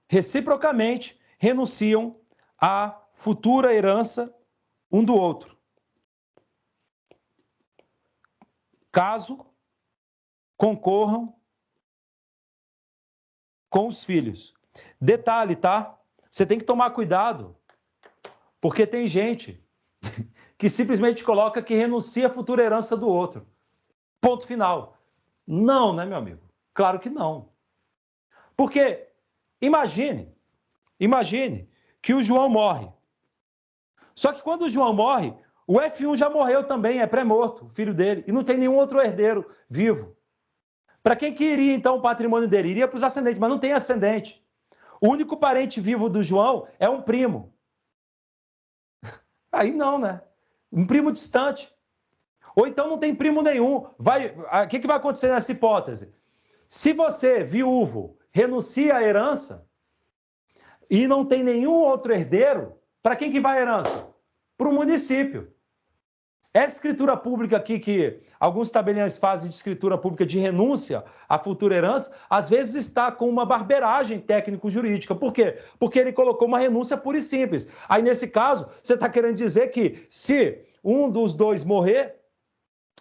reciprocamente, renunciam à futura herança um do outro, caso concorram com os filhos. Detalhe, tá? Você tem que tomar cuidado, porque tem gente que simplesmente coloca que renuncia à futura herança do outro. Ponto final. Não, né, meu amigo? Claro que não. Porque imagine que o João morre. Só que quando o João morre, o F1 já morreu também, é pré-morto, o filho dele, e não tem nenhum outro herdeiro vivo. Para quem que iria, então, o patrimônio dele? Iria para os ascendentes, mas não tem ascendente. O único parente vivo do João é um primo. Aí não, né? Um primo distante. Ou então não tem primo nenhum. O que vai acontecer nessa hipótese? Se você, viúvo, renuncia à herança e não tem nenhum outro herdeiro, para quem que vai a herança? Para o município. Essa escritura pública aqui, que alguns tabeliões fazem de escritura pública de renúncia à futura herança, às vezes está com uma barbeiragem técnico-jurídica. Por quê? Porque ele colocou uma renúncia pura e simples. Aí, nesse caso, você está querendo dizer que se um dos dois morrer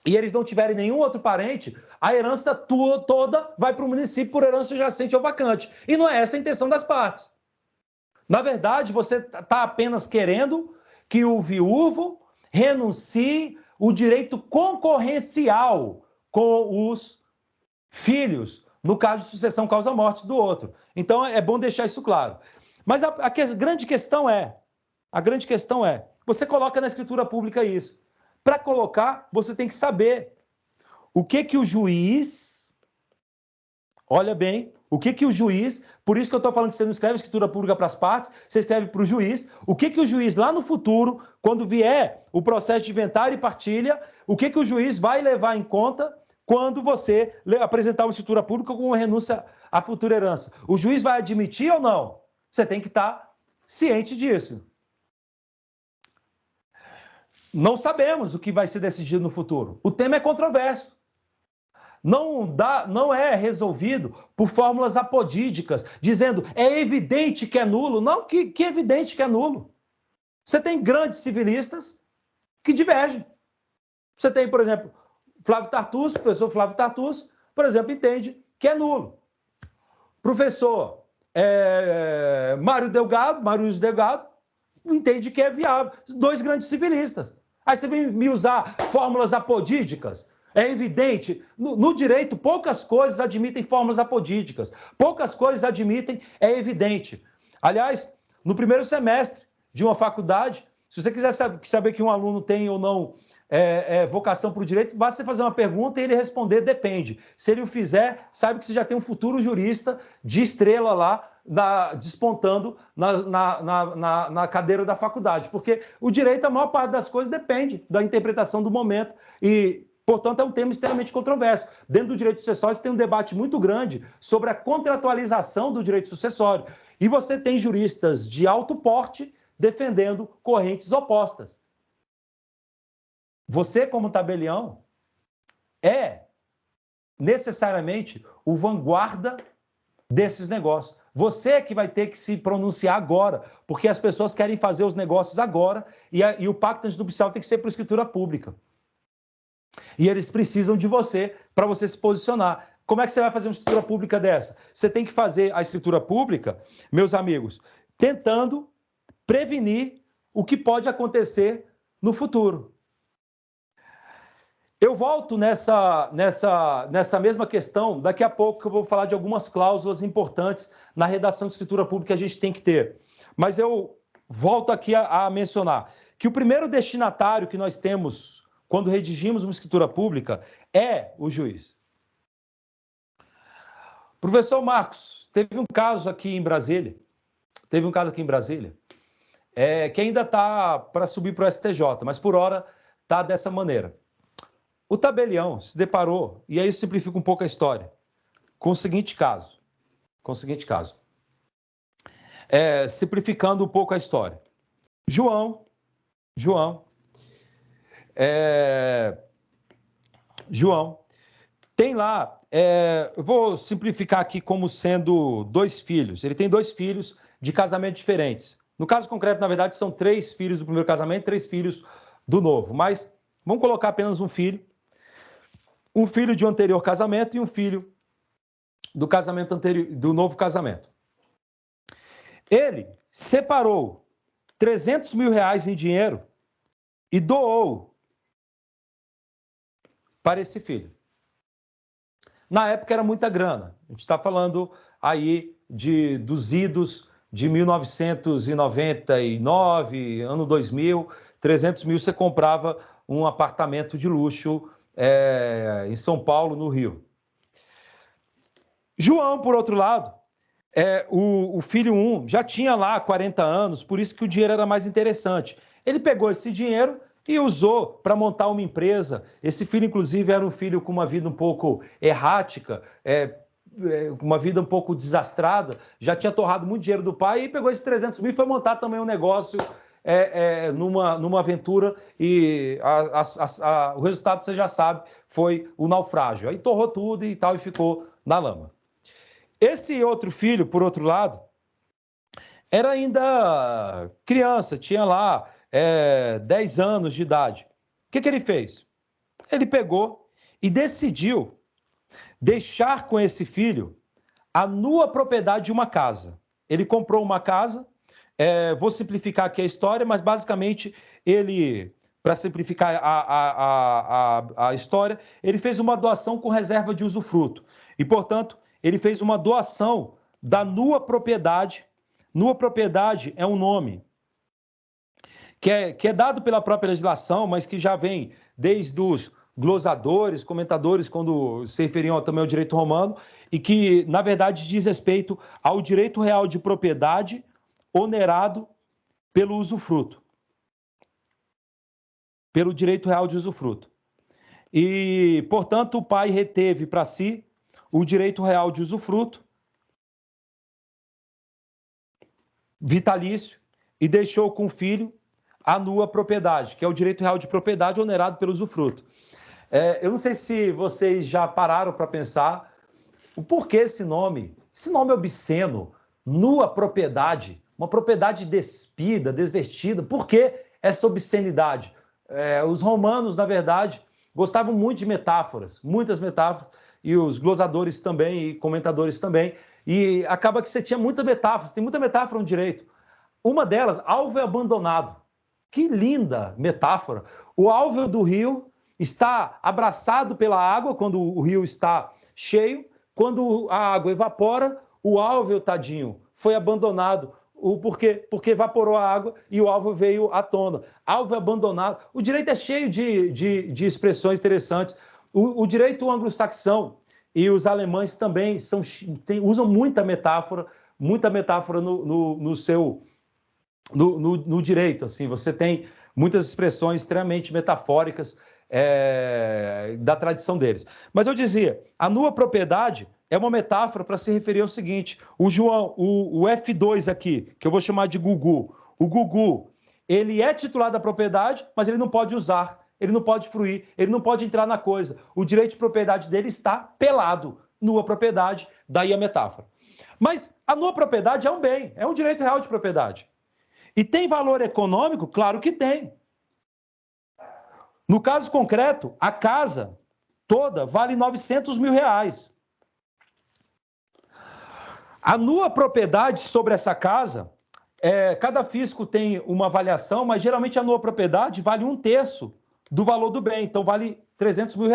e eles não tiverem nenhum outro parente, a herança toda vai para o município por herança jacente ou vacante. E não é essa a intenção das partes. Na verdade, você está apenas querendo que o viúvo renuncie o direito concorrencial com os filhos, no caso de sucessão causa-morte do outro. Então, é bom deixar isso claro. Mas a grande questão é, você coloca na escritura pública isso. Para colocar, você tem que saber o que o juiz, olha bem, o que o juiz, por isso que eu estou falando que você não escreve escritura pública para as partes, você escreve para o juiz, o que o juiz lá no futuro, quando vier o processo de inventário e partilha, o que o juiz vai levar em conta quando você apresentar uma escritura pública com uma renúncia à futura herança. O juiz vai admitir ou não? Você tem que estar ciente disso. Não sabemos o que vai ser decidido no futuro. O tema é controverso. Não é resolvido por fórmulas apodídicas, dizendo é evidente que é nulo. Não, que evidente que é nulo. Você tem grandes civilistas que divergem. Você tem, por exemplo, Flávio Tartusso, professor Flávio Tartusso, por exemplo, entende que é nulo. Professor Mário Delgado, entende que é viável. Dois grandes civilistas. Aí você vem me usar fórmulas apodídicas. É evidente, no direito, poucas coisas admitem fórmulas apodídicas. Poucas coisas admitem, é evidente. Aliás, no primeiro semestre de uma faculdade, se você quiser saber que um aluno tem ou não vocação para o direito, basta você fazer uma pergunta e ele responder depende. Se ele o fizer, sabe que você já tem um futuro jurista de estrela lá, despontando na cadeira da faculdade. Porque o direito, a maior parte das coisas, depende da interpretação do momento e, portanto, é um tema extremamente controverso. Dentro do direito sucessório, você tem um debate muito grande sobre a contratualização do direito sucessório. E você tem juristas de alto porte defendendo correntes opostas. Você, como tabelião, é necessariamente o vanguarda desses negócios. Você é que vai ter que se pronunciar agora, porque as pessoas querem fazer os negócios agora e o pacto antinupcial tem que ser por escritura pública. E eles precisam de você para você se posicionar. Como é que você vai fazer uma escritura pública dessa? Você tem que fazer a escritura pública, meus amigos, tentando prevenir o que pode acontecer no futuro. Eu volto nessa mesma questão, daqui a pouco que eu vou falar de algumas cláusulas importantes na redação de escritura pública que a gente tem que ter. Mas eu volto aqui a mencionar que o primeiro destinatário que nós temos quando redigimos uma escritura pública é o juiz. Professor Marcos, teve um caso aqui em Brasília, que ainda está para subir para o STJ, mas por hora está dessa maneira. O tabelião se deparou, e aí simplifica um pouco a história, com o seguinte caso. Simplificando um pouco a história. João tem lá, eu vou simplificar aqui como sendo 2 filhos. Ele tem 2 filhos de casamentos diferentes. No caso concreto, na verdade, são 3 filhos do primeiro casamento e 3 filhos do novo. Mas vamos colocar apenas um filho. Um filho de um anterior casamento e um filho do casamento anterior, do novo casamento. Ele separou 300 mil reais em dinheiro e doou para esse filho. Na época era muita grana. A gente está falando aí dos idos de 1999, ano 2000, 300 mil você comprava um apartamento de luxo em São Paulo, no Rio. João, por outro lado, o filho 1 já tinha lá 40 anos, por isso que o dinheiro era mais interessante. Ele pegou esse dinheiro e usou para montar uma empresa. Esse filho, inclusive, era um filho com uma vida um pouco errática, uma vida um pouco desastrada, já tinha torrado muito dinheiro do pai e pegou esses 300 mil e foi montar também um negócio numa aventura e o resultado, você já sabe, foi o naufrágio. Aí torrou tudo e tal e ficou na lama. Esse outro filho, por outro lado, era ainda criança, tinha lá 10 anos de idade. O que ele fez? Ele pegou e decidiu deixar com esse filho a nua propriedade de uma casa. Ele comprou uma casa, vou simplificar aqui a história, mas basicamente ele, para simplificar a história, ele fez uma doação com reserva de usufruto. E, portanto, ele fez uma doação da nua propriedade. Nua propriedade é um nome que é dado pela própria legislação, mas que já vem desde os glosadores, comentadores, quando se referiam também ao direito romano, e que, na verdade, diz respeito ao direito real de propriedade onerado pelo usufruto. Pelo direito real de usufruto. E, portanto, o pai reteve para si o direito real de usufruto vitalício e deixou com o filho a nua propriedade, que é o direito real de propriedade onerado pelo usufruto. Eu não sei se vocês já pararam para pensar o porquê esse nome obsceno, nua propriedade, uma propriedade despida, desvestida, por que essa obscenidade? Os romanos, na verdade, gostavam muito de metáforas, muitas metáforas, e os glosadores também, e comentadores também, e acaba que você tinha muita metáfora, tem muita metáfora no direito. Uma delas, alvéolo abandonado. Que linda metáfora. O alvéolo do rio está abraçado pela água quando o rio está cheio. Quando a água evapora, o alvéolo, tadinho, foi abandonado. Porque evaporou a água e o alvéolo veio à tona. Alvéolo abandonado. O direito é cheio de expressões interessantes. O direito anglo-saxão e os alemães também usam muita metáfora no direito. Assim, você tem muitas expressões extremamente metafóricas da tradição deles. Mas eu dizia, a nua propriedade é uma metáfora para se referir ao seguinte: o F2 aqui, que eu vou chamar de Gugu, o Gugu, ele é titular da propriedade, mas ele não pode usar, ele não pode fruir, ele não pode entrar na coisa. O direito de propriedade dele está pelado, nua propriedade, daí a metáfora. Mas a nua propriedade é um bem, é um direito real de propriedade. E tem valor econômico? Claro que tem. No caso concreto, a casa toda vale R$900 mil. A nua propriedade sobre essa casa, cada fisco tem uma avaliação, mas geralmente a nua propriedade vale 1/3 do valor do bem, então vale R$300 mil.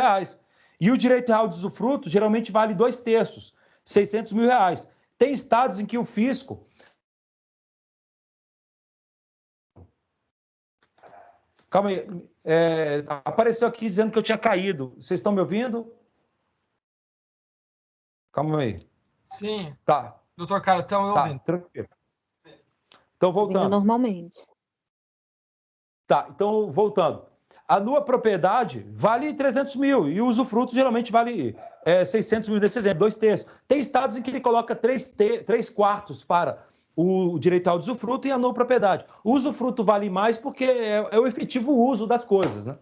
E o direito real de usufruto geralmente vale 2/3, R$600 mil. Tem estados em que o fisco... Calma aí, apareceu aqui dizendo que eu tinha caído. Vocês estão me ouvindo? Calma aí. Sim. Tá. Doutor Carlos, estamos ouvindo. Tranquilo. Então, voltando. Normalmente. Tá, então, voltando. A nua propriedade vale R$300 mil e o usufruto geralmente vale R$600 mil nesse exemplo, 2/3. Tem estados em que ele coloca 3/4 para o direito ao usufruto e a nua propriedade. O usufruto vale mais porque é o efetivo uso das coisas, né?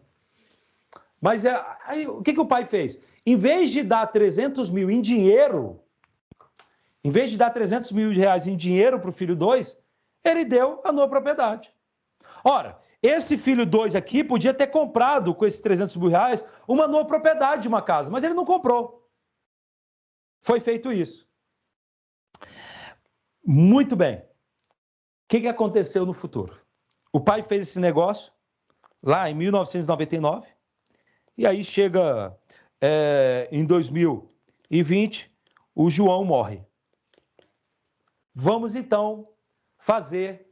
Mas aí, o que o pai fez? Em vez de dar 300 mil em dinheiro, em vez de dar R$300 mil em dinheiro para o filho 2, ele deu a nua propriedade. Ora, esse filho 2 aqui podia ter comprado com esses R$300 mil uma nova propriedade de uma casa, mas ele não comprou. Foi feito isso. Muito bem. O que aconteceu no futuro? O pai fez esse negócio lá em 1999 e aí chega em 2020, o João morre. Vamos então fazer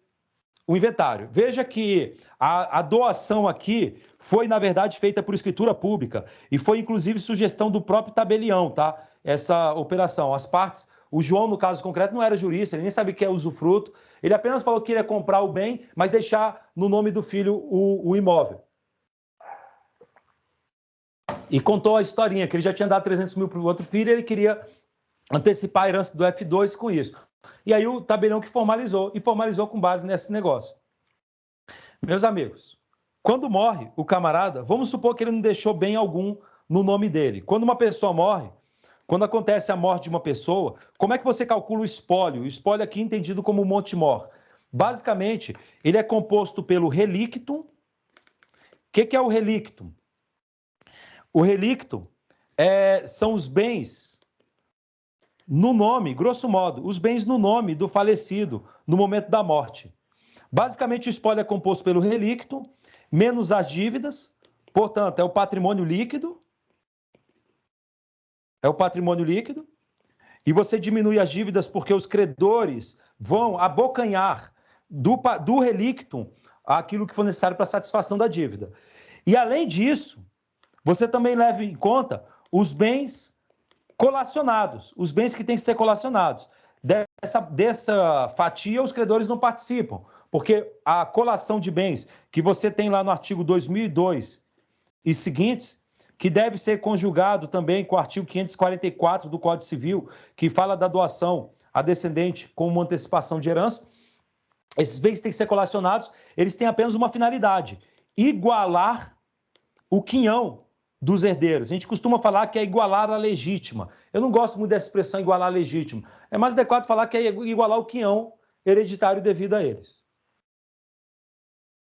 o inventário. Veja que a doação aqui foi, na verdade, feita por escritura pública e foi, inclusive, sugestão do próprio tabelião, tá? Essa operação. As partes, o João, no caso concreto, não era jurista, ele nem sabia o que é usufruto, ele apenas falou que iria comprar o bem, mas deixar no nome do filho o imóvel. E contou a historinha, que ele já tinha dado 300 mil para o outro filho e ele queria antecipar a herança do F2 com isso. E aí o tabelião que formalizou, e formalizou com base nesse negócio. Meus amigos, quando morre o camarada, vamos supor que ele não deixou bem algum no nome dele. Quando uma pessoa morre, quando acontece a morte de uma pessoa, como é que você calcula o espólio? O espólio aqui é entendido como monte-mor. Basicamente, ele é composto pelo relictum. O que é o relictum? O relictum são os bens no nome, grosso modo, os bens no nome do falecido no momento da morte. Basicamente, o espólio é composto pelo relictum, menos as dívidas, portanto, é o patrimônio líquido. É o patrimônio líquido. E você diminui as dívidas porque os credores vão abocanhar do relictum aquilo que for necessário para a satisfação da dívida. E, além disso, você também leva em conta os bens colacionados, os bens que têm que ser colacionados. Dessa fatia, os credores não participam, porque a colação de bens que você tem lá no artigo 2002 e seguintes, que deve ser conjugado também com o artigo 544 do Código Civil, que fala da doação a descendente como uma antecipação de herança, esses bens têm que ser colacionados, eles têm apenas uma finalidade: igualar o quinhão dos herdeiros. A gente costuma falar que é igualar a legítima. Eu não gosto muito dessa expressão igualar a legítima. É mais adequado falar que é igualar o quinhão hereditário devido a eles.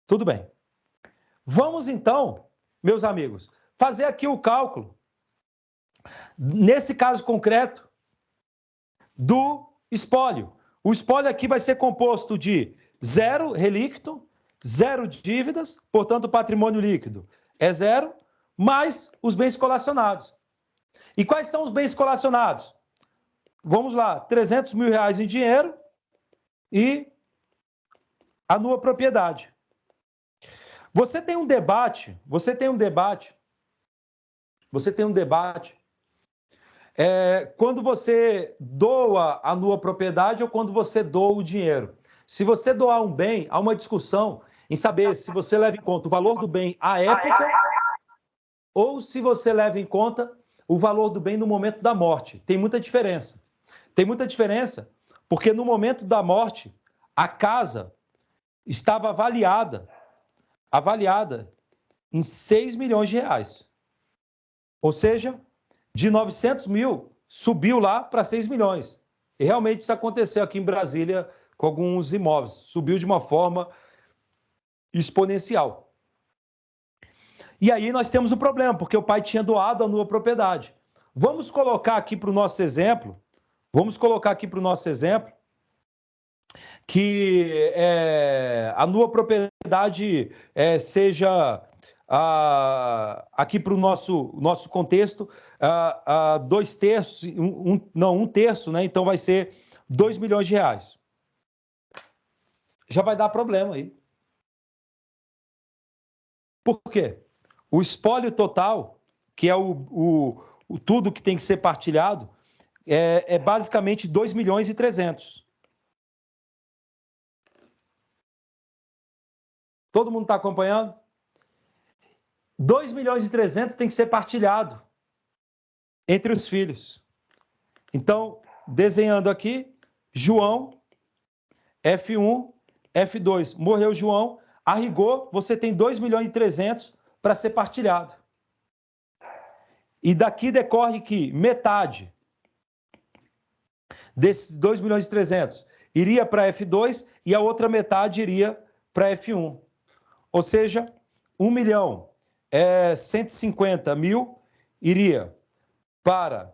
Tudo bem. Vamos então, meus amigos, fazer aqui o cálculo, nesse caso concreto, do espólio. O espólio aqui vai ser composto de zero relíquito, zero dívidas, portanto, o patrimônio líquido é zero, mais os bens colacionados. E quais são os bens colacionados? Vamos lá, 300 mil reais em dinheiro e a nua propriedade. Você tem um debate quando você doa a nua propriedade ou quando você doa o dinheiro. Se você doar um bem, há uma discussão em saber se você leva em conta o valor do bem à época ou se você leva em conta o valor do bem no momento da morte. Tem muita diferença. Tem muita diferença porque no momento da morte, a casa estava avaliada em 6 milhões de reais. Ou seja, de 900 mil subiu lá para 6 milhões. E realmente isso aconteceu aqui em Brasília com alguns imóveis. Subiu de uma forma exponencial. E aí nós temos um problema, porque o pai tinha doado a nua propriedade. Vamos colocar aqui para o nosso exemplo, que a nua propriedade seja, aqui para o nosso contexto, 2/3, um terço, né? Então vai ser 2 milhões de reais. Já vai dar problema aí. Por quê? O espólio total, que é o tudo que tem que ser partilhado, é basicamente 2 milhões e 300. Todo mundo está acompanhando? 2 milhões e 300 tem que ser partilhado entre os filhos. Então, desenhando aqui, João, F1, F2. Morreu João, a rigor, você tem 2 milhões e 300 para ser partilhado. E daqui decorre que metade desses 2 milhões e 300 iria para F2 e a outra metade iria para F1. Ou seja, 1 milhão 150 mil iria para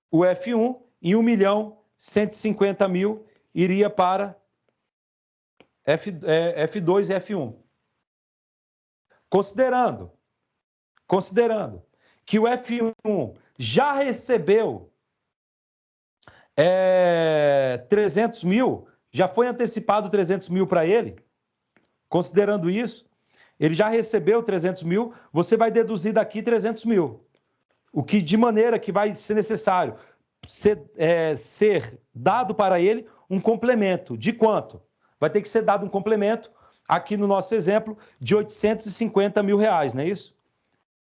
o F1 e 1 milhão 150 mil iria para F2 e F1. Considerando que o F1 já recebeu 300 mil, já foi antecipado 300 mil para ele, considerando isso, ele já recebeu 300 mil, você vai deduzir daqui 300 mil. O que, de maneira que vai ser necessário ser dado para ele um complemento. De quanto? Vai ter que ser dado um complemento, aqui no nosso exemplo, de 850 mil reais, não é isso?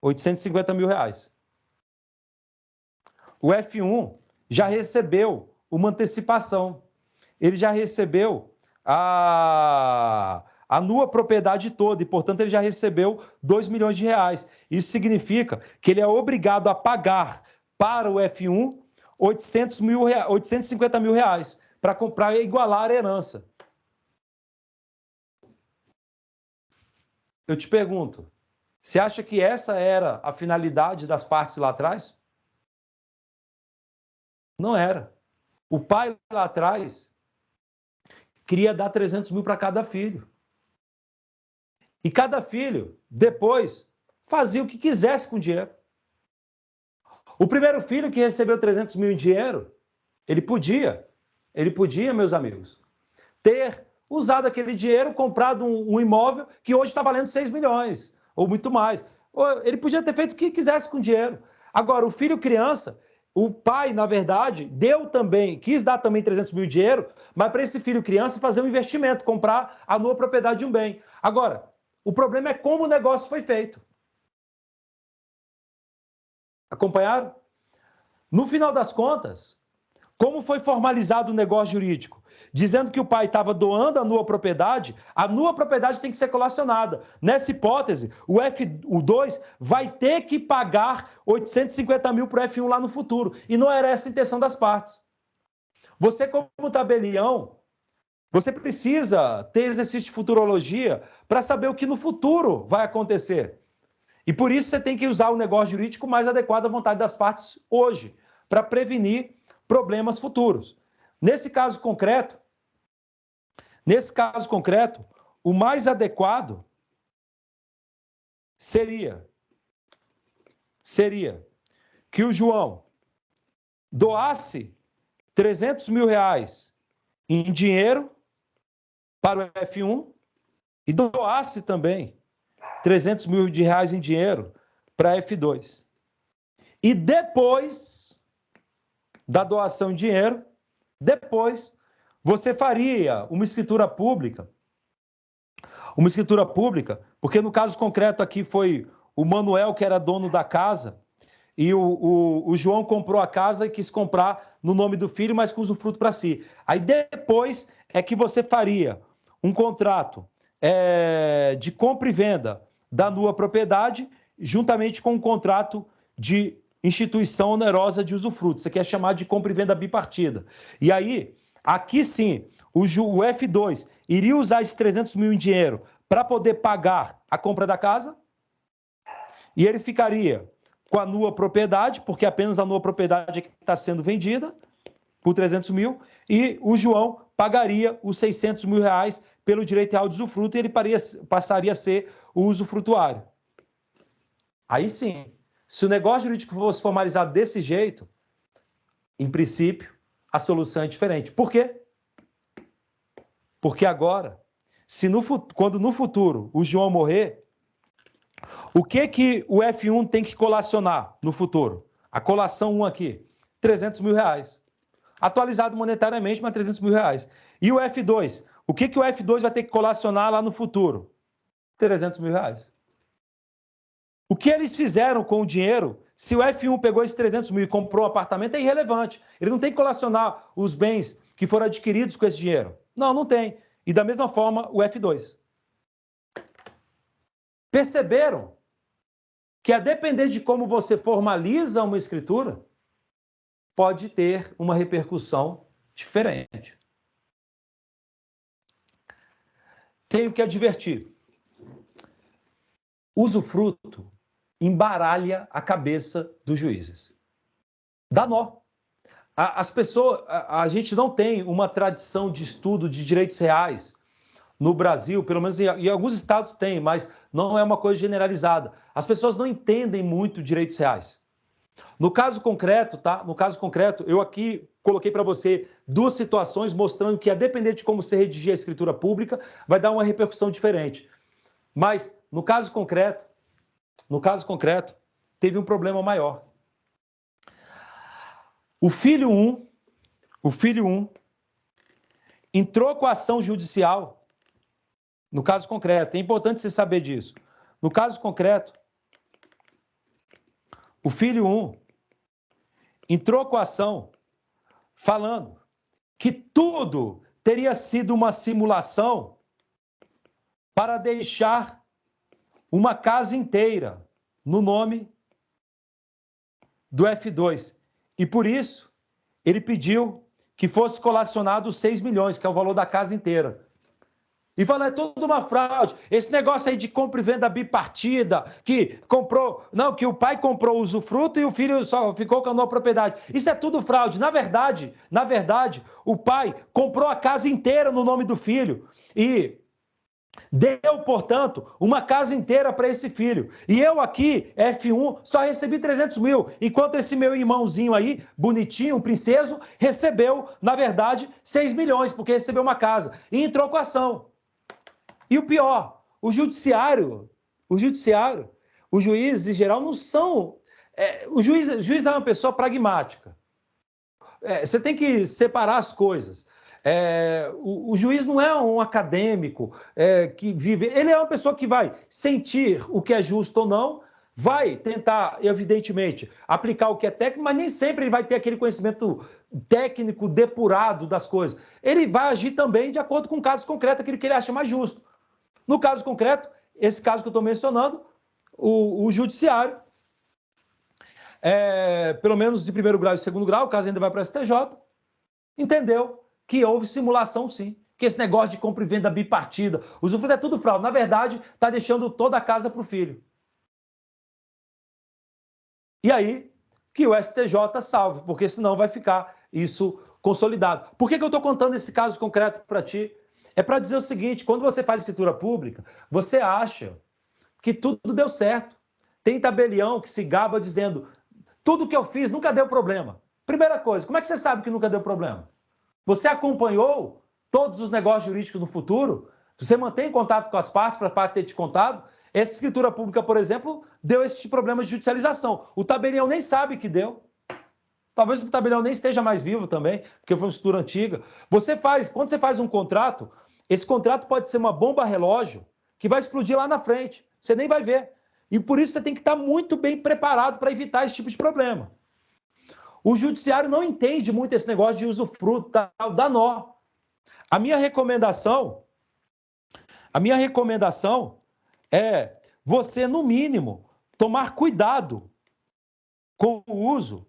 850 mil reais. O F1 já recebeu uma antecipação. Ele já recebeu a nua propriedade toda e, portanto, ele já recebeu 2 milhões de reais. Isso significa que ele é obrigado a pagar para o F1 850 mil reais para comprar e igualar a herança. Eu te pergunto, você acha que essa era a finalidade das partes lá atrás? Não era. O pai lá atrás queria dar 300 mil para cada filho. E cada filho, depois, fazia o que quisesse com o dinheiro. O primeiro filho que recebeu 300 mil em dinheiro, ele podia, meus amigos, ter usado aquele dinheiro, comprado um imóvel que hoje está valendo 6 milhões, ou muito mais. Ele podia ter feito o que quisesse com o dinheiro. Agora, o filho criança, o pai, na verdade, quis dar também 300 mil de dinheiro, mas para esse filho criança fazer um investimento, comprar a nova propriedade de um bem. Agora, o problema é como o negócio foi feito. Acompanharam? No final das contas, como foi formalizado o negócio jurídico? Dizendo que o pai estava doando a nua propriedade tem que ser colacionada. Nessa hipótese, o 2 vai ter que pagar 850 mil para o F1 lá no futuro. E não era essa a intenção das partes. Você, como tabelião, você precisa ter exercício de futurologia para saber o que no futuro vai acontecer. E por isso você tem que usar o negócio jurídico mais adequado à vontade das partes hoje, para prevenir problemas futuros. Nesse caso concreto, Nesse caso concreto, o mais adequado seria que o João doasse 300 mil reais em dinheiro para o F1 e doasse também 300 mil reais em dinheiro para a F2. E depois da doação de dinheiro, depois você faria uma escritura pública, porque no caso concreto aqui foi o Manuel que era dono da casa e o João comprou a casa e quis comprar no nome do filho, mas com usufruto para si. Aí depois é que você faria um contrato de compra e venda da nua propriedade, juntamente com um contrato de instituição onerosa de usufruto. Isso aqui é chamado de compra e venda bipartida. E aí, aqui sim, o F2 iria usar esses 300 mil em dinheiro para poder pagar a compra da casa e ele ficaria com a nua propriedade, porque apenas a nua propriedade é que está sendo vendida por 300 mil, e o João pagaria os 600 mil reais pelo direito real de usufruto e ele passaria a ser o usufrutuário. Aí sim, se o negócio jurídico fosse formalizado desse jeito, em princípio, a solução é diferente. Por quê? Porque agora, quando no futuro o João morrer, o que o F1 tem que colacionar no futuro? A colação 1 aqui, 300 mil reais. Atualizado monetariamente, mas 300 mil reais. E o F2? O que o F2 vai ter que colacionar lá no futuro? 300 mil reais. O que eles fizeram com o dinheiro, se o F1 pegou esses 300 mil e comprou um apartamento, é irrelevante. Ele não tem que colacionar os bens que foram adquiridos com esse dinheiro. Não, não tem. E da mesma forma, o F2. Perceberam que a depender de como você formaliza uma escritura, pode ter uma repercussão diferente. Tenho que advertir. Usufruto embaralha a cabeça dos juízes. Dá nó. As pessoas, a gente não tem uma tradição de estudo de direitos reais no Brasil, pelo menos em alguns estados tem, mas não é uma coisa generalizada. As pessoas não entendem muito direitos reais. No caso concreto, tá? No caso concreto, eu aqui coloquei para você duas situações mostrando que, a depender de como você redigir a escritura pública, vai dar uma repercussão diferente. Mas no caso concreto, teve um problema maior. O filho 1 entrou com a ação judicial. No caso concreto, é importante você saber disso. No caso concreto, o filho 1 entrou com a ação falando que tudo teria sido uma simulação para deixar uma casa inteira no nome do F2. E por isso, ele pediu que fosse colacionado 6 milhões, que é o valor da casa inteira. E falando, é tudo uma fraude. Esse negócio aí de compra e venda bipartida, que comprou, não, que o pai comprou o usufruto e o filho só ficou com a nova propriedade. Isso é tudo fraude. Na verdade, o pai comprou a casa inteira no nome do filho e deu, portanto, uma casa inteira para esse filho. E eu aqui, F1, só recebi 300 mil, enquanto esse meu irmãozinho aí, bonitinho, um princeso, recebeu, na verdade, 6 milhões, porque recebeu uma casa. E entrou com a ação. E o pior, o judiciário, os juízes em geral não são... o juiz é uma pessoa pragmática. Você tem que separar as coisas. O juiz não é um acadêmico que vive... Ele é uma pessoa que vai sentir o que é justo ou não, vai tentar, evidentemente, aplicar o que é técnico, mas nem sempre ele vai ter aquele conhecimento técnico depurado das coisas. Ele vai agir também de acordo com o caso concreto, aquilo que ele acha mais justo. No caso concreto, esse caso que eu estou mencionando, o judiciário, pelo menos de primeiro grau e segundo grau, o caso ainda vai para o STJ, entendeu que houve simulação sim, que esse negócio de compra e venda bipartida, usufruto é tudo fraude. Na verdade, está deixando toda a casa para o filho. E aí, que o STJ salve, porque senão vai ficar isso consolidado. Por que eu estou contando esse caso concreto para ti? é para dizer o seguinte: quando você faz escritura pública, você acha que tudo deu certo. Tem tabelião que se gaba dizendo: tudo que eu fiz nunca deu problema. Primeira coisa, como é que você sabe que nunca deu problema? Você acompanhou todos os negócios jurídicos no futuro? Você mantém contato com as partes para a parte ter te contado? Essa escritura pública, por exemplo, deu esse problema de judicialização. O tabelião nem sabe que deu. Talvez o tabelião nem esteja mais vivo também, porque foi uma estrutura antiga. Quando você faz um contrato, esse contrato pode ser uma bomba relógio que vai explodir lá na frente. Você nem vai ver. E por isso você tem que estar muito bem preparado para evitar esse tipo de problema. O judiciário não entende muito esse negócio de usufruto, dá nó. A minha recomendação é você, no mínimo, tomar cuidado com o uso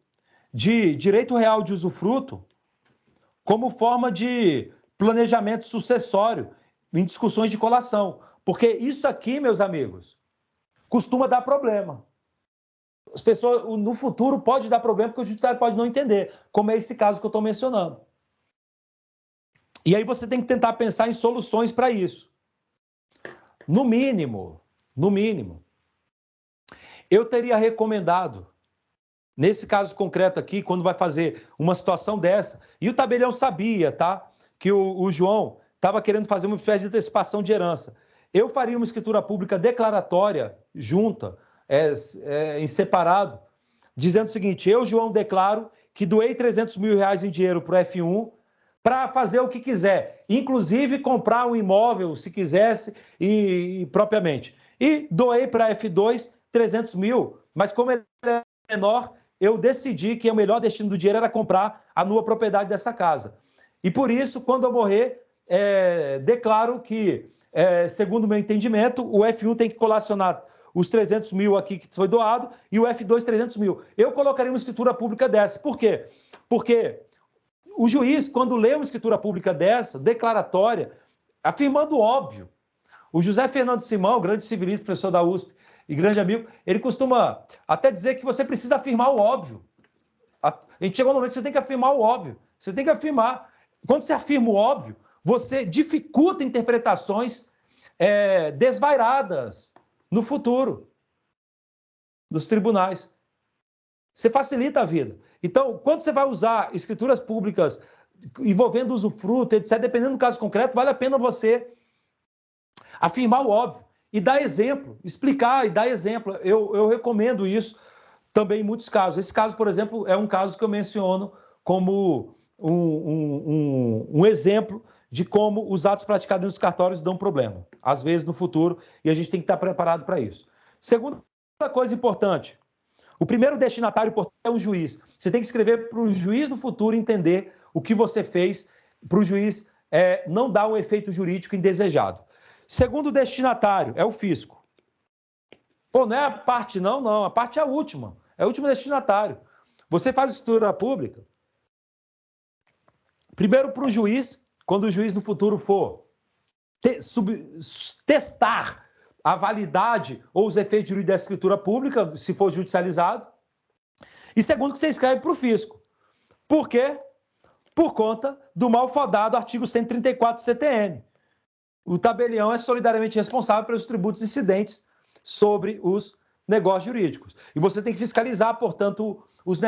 de direito real de usufruto como forma de planejamento sucessório em discussões de colação. Porque isso aqui, meus amigos, costuma dar problema. As pessoas, no futuro, pode dar problema porque o judiciário pode não entender, como é esse caso que eu estou mencionando. E aí você tem que tentar pensar em soluções para isso. No mínimo, eu teria recomendado, nesse caso concreto aqui, quando vai fazer uma situação dessa, e o tabelião sabia, tá? Que o João estava querendo fazer uma espécie de antecipação de herança. Eu faria uma escritura pública declaratória, junta, em separado, dizendo o seguinte: eu, João, declaro que doei 300 mil reais em dinheiro para o F1 para fazer o que quiser, inclusive comprar um imóvel, se quisesse, e propriamente. E doei para a F2 300 mil, mas como ele é menor, eu decidi que o melhor destino do dinheiro era comprar a nua propriedade dessa casa. E por isso, quando eu morrer, declaro que, segundo o meu entendimento, o F1 tem que colacionar os 300 mil aqui que foi doado e o F2 300 mil. Eu colocaria uma escritura pública dessa. Por quê? Porque o juiz, quando lê uma escritura pública dessa, declaratória, afirmando o óbvio. O José Fernando Simão, grande civilista, professor da USP e grande amigo, ele costuma até dizer que você precisa afirmar o óbvio. A gente chegou no momento que você tem que afirmar o óbvio. Você tem que afirmar. Quando você afirma o óbvio, você dificulta interpretações desvairadas no futuro dos tribunais. Você facilita a vida. Então, quando você vai usar escrituras públicas envolvendo usufruto, etc., dependendo do caso concreto, vale a pena você afirmar o óbvio e dar exemplo, explicar e dar exemplo. Eu recomendo isso também em muitos casos. Esse caso, por exemplo, é um caso que eu menciono como um exemplo de como os atos praticados nos cartórios dão problema, às vezes no futuro, e a gente tem que estar preparado para isso. Segunda coisa importante: o primeiro destinatário, portanto, é um juiz. Você tem que escrever para o juiz no futuro entender o que você fez, para o juiz não dar um efeito jurídico indesejado. Segundo destinatário é o fisco. Pô, não é a parte não, a parte é a última. É o último destinatário. Você faz escritura pública, primeiro para o juiz, quando o juiz no futuro for testar a validade ou os efeitos jurídicos da escritura pública, se for judicializado. E segundo, que você escreve para o fisco. Por quê? Por conta do malfadado artigo 134 do CTN. O tabelião é solidariamente responsável pelos tributos incidentes sobre os negócios jurídicos. E você tem que fiscalizar, portanto, os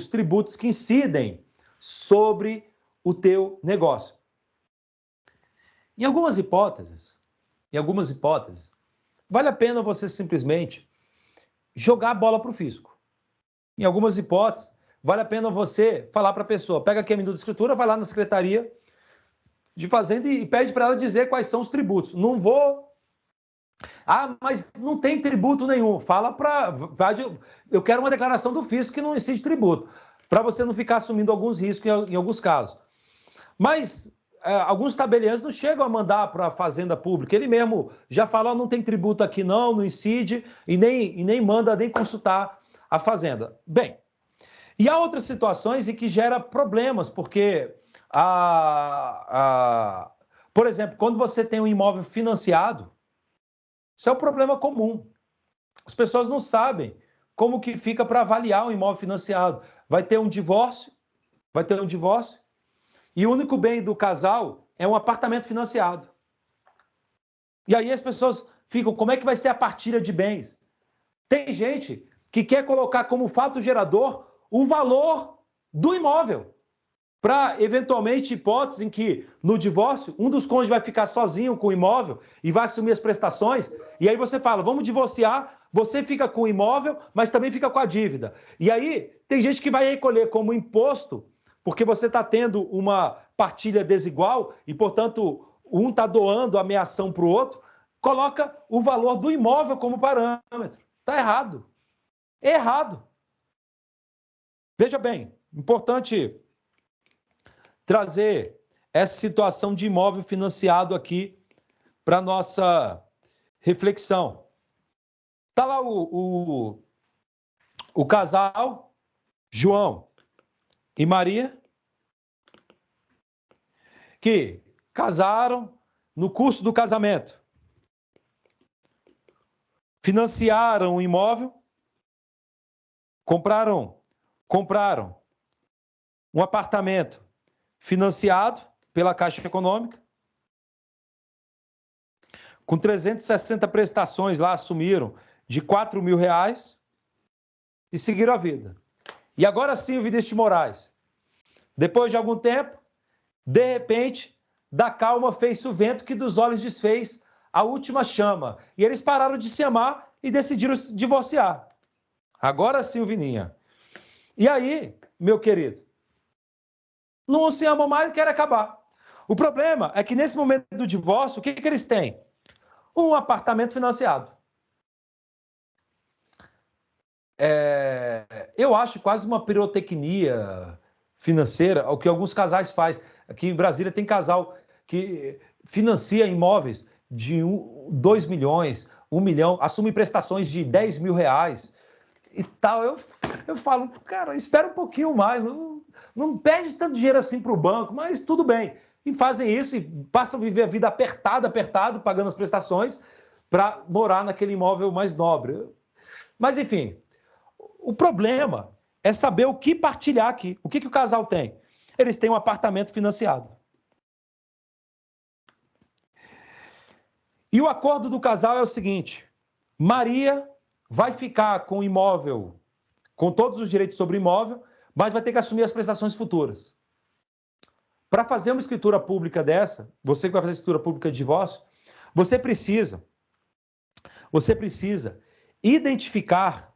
tributos que incidem sobre o teu negócio. Em algumas hipóteses, vale a pena você simplesmente jogar a bola para o fisco. Em algumas hipóteses, vale a pena você falar para a pessoa: pega aqui a minuta de escritura, vai lá na Secretaria de Fazenda e pede para ela dizer quais são os tributos. Não vou... Ah, mas não tem tributo nenhum. Fala para... Eu quero uma declaração do fisco que não incide tributo, para você não ficar assumindo alguns riscos em alguns casos. Mas alguns tabeliães não chegam a mandar para a Fazenda Pública. Ele mesmo já fala: não tem tributo aqui não incide, e nem manda nem consultar a Fazenda. Bem, e há outras situações em que gera problemas, porque, por exemplo, quando você tem um imóvel financiado, isso é um problema comum. As pessoas não sabem como que fica para avaliar um imóvel financiado. Vai ter um divórcio, e o único bem do casal é um apartamento financiado. E aí as pessoas ficam, como é que vai ser a partilha de bens? Tem gente que quer colocar como fato gerador o valor do imóvel, para, eventualmente, hipóteses em que, no divórcio, um dos cônjuges vai ficar sozinho com o imóvel e vai assumir as prestações, e aí você fala, vamos divorciar, você fica com o imóvel, mas também fica com a dívida. E aí, tem gente que vai recolher como imposto, porque você está tendo uma partilha desigual e, portanto, um está doando a ameação para o outro, coloca o valor do imóvel como parâmetro. Está errado. Errado. Veja bem, importante trazer essa situação de imóvel financiado aqui para a nossa reflexão. Está lá o casal, João e Maria, que casaram no curso do casamento, financiaram o imóvel, compraram um apartamento financiado pela Caixa Econômica, com 360 prestações lá, assumiram de R$4.000 e seguiram a vida. E agora sim, o Vinícius de Moraes, depois de algum tempo, de repente, da calma fez-se o vento que dos olhos desfez a última chama. E eles pararam de se amar e decidiram se divorciar. Agora sim, o Vininha. E aí, meu querido, não se amam mais e querem acabar. O problema é que nesse momento do divórcio, o que eles têm? Um apartamento financiado. Eu acho quase uma pirotecnia financeira, o que alguns casais fazem. Aqui em Brasília tem casal que financia imóveis de 2 milhões, 1 milhão, assume prestações de R$10.000 e tal. Eu falo, cara, espera um pouquinho mais, não pede tanto dinheiro assim para o banco, mas tudo bem. E fazem isso e passam a viver a vida apertado, pagando as prestações para morar naquele imóvel mais nobre. Mas, enfim, o problema é saber o que partilhar aqui. O que o casal tem? Eles têm um apartamento financiado. E o acordo do casal é o seguinte: Maria vai ficar com o imóvel, com todos os direitos sobre o imóvel, mas vai ter que assumir as prestações futuras. Para fazer uma escritura pública dessa, você que vai fazer escritura pública de divórcio, você precisa identificar,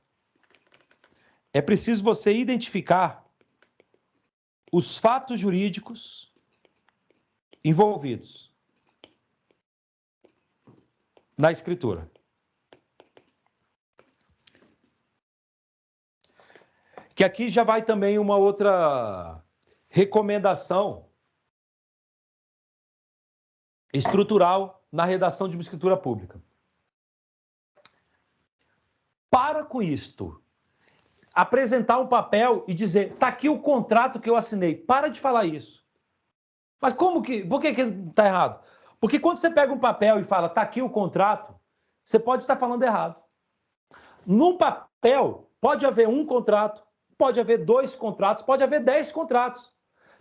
é preciso você identificar os fatos jurídicos envolvidos na escritura. Que aqui já vai também uma outra recomendação estrutural na redação de uma escritura pública. Para com isto. Apresentar um papel e dizer, está aqui o contrato que eu assinei. Para de falar isso. Mas por que está errado? Porque quando você pega um papel e fala, está aqui o contrato, você pode estar falando errado. Num papel, pode haver um contrato, pode haver 2 contratos, pode haver 10 contratos.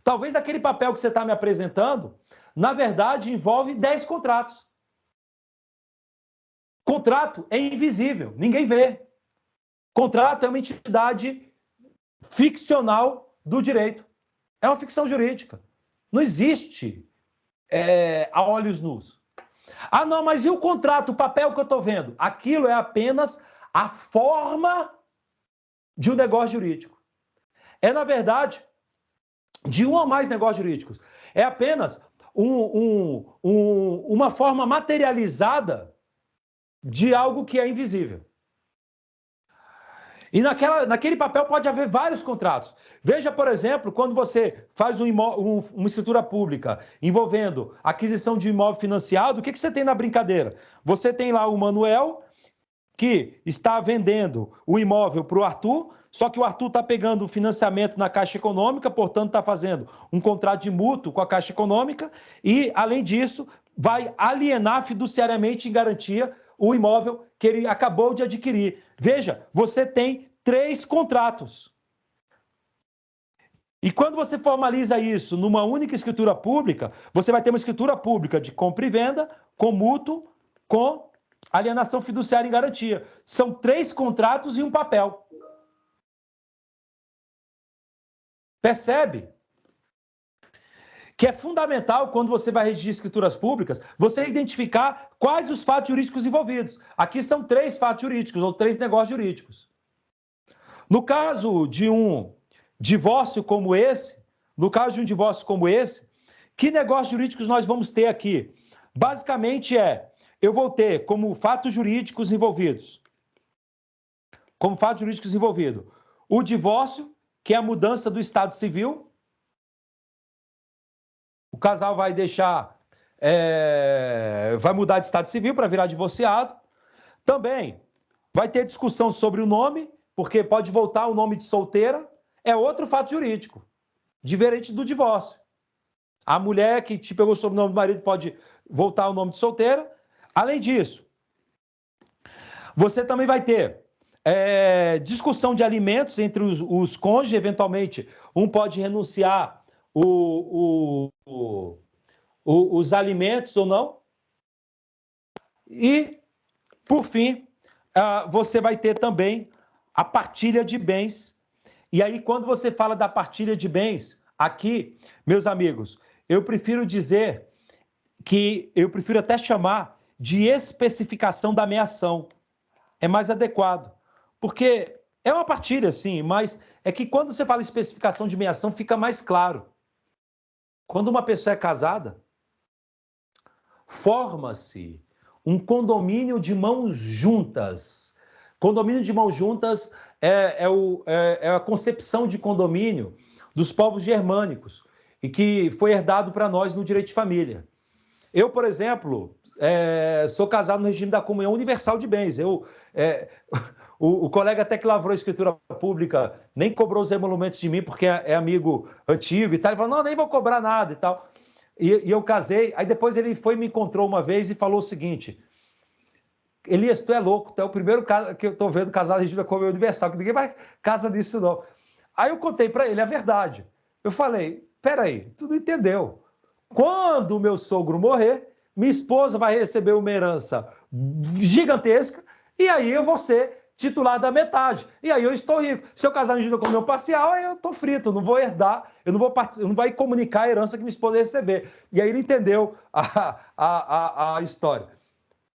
Talvez aquele papel que você está me apresentando, na verdade, envolve 10 contratos. Contrato é invisível, ninguém vê. Contrato é uma entidade ficcional do direito. É uma ficção jurídica. Não existe a olhos nus. Ah, não, mas e o contrato, o papel que eu estou vendo? Aquilo é apenas a forma de um negócio jurídico. É, na verdade, de um ou mais negócios jurídicos. É apenas uma forma materializada de algo que é invisível. E naquele papel pode haver vários contratos. Veja, por exemplo, quando você faz uma escritura pública envolvendo aquisição de imóvel financiado, o que você tem na brincadeira? Você tem lá o Manuel, que está vendendo o imóvel para o Arthur, só que o Arthur está pegando o financiamento na Caixa Econômica, portanto está fazendo um contrato de mútuo com a Caixa Econômica e, além disso, vai alienar fiduciariamente em garantia o imóvel que ele acabou de adquirir. Veja, você tem 3 contratos. E quando você formaliza isso numa única escritura pública, você vai ter uma escritura pública de compra e venda, com mútuo, com alienação fiduciária em garantia. São 3 contratos e um papel. Percebe? Que é fundamental, quando você vai redigir escrituras públicas, você identificar quais os fatos jurídicos envolvidos. Aqui são 3 fatos jurídicos, ou 3 negócios jurídicos. No caso de um divórcio como esse, que negócios jurídicos nós vamos ter aqui? Basicamente eu vou ter como fatos jurídicos envolvidos, o divórcio, que é a mudança do estado civil. O casal vai vai mudar de estado civil para virar divorciado. Também vai ter discussão sobre o nome, porque pode voltar o nome de solteira. É outro fato jurídico, diferente do divórcio. A mulher que te pegou o sobrenome do marido pode voltar o nome de solteira. Além disso, você também vai ter discussão de alimentos entre os cônjuges. Eventualmente, um pode renunciar os alimentos ou não. E, por fim, você vai ter também a partilha de bens. E aí, quando você fala da partilha de bens, aqui, meus amigos, eu prefiro até chamar de especificação da meação. É mais adequado. Porque é uma partilha, sim, mas é que quando você fala especificação de meação, fica mais claro. Quando uma pessoa é casada, forma-se um condomínio de mãos juntas. Condomínio de mãos juntas é a concepção de condomínio dos povos germânicos e que foi herdado para nós no direito de família. Eu, por exemplo, sou casado no regime da comunhão universal de bens. O colega até que lavrou a escritura pública nem cobrou os emolumentos de mim, porque é amigo antigo e tal. Ele falou, não, nem vou cobrar nada e tal. E eu casei. Aí depois ele me encontrou uma vez e falou o seguinte: Elias, tu é louco, tu é o primeiro que eu estou vendo casado no regime da comunhão universal, que ninguém vai casa disso não. Aí eu contei para ele a verdade. Eu falei, peraí, tu não entendeu. Quando o meu sogro morrer, minha esposa vai receber uma herança gigantesca e aí eu vou ser titular da metade. E aí eu estou rico. Se eu casar no regime da comunhão parcial, aí eu estou frito, eu não vou herdar, eu não vou comunicar a herança que minha esposa receber. E aí ele entendeu a história.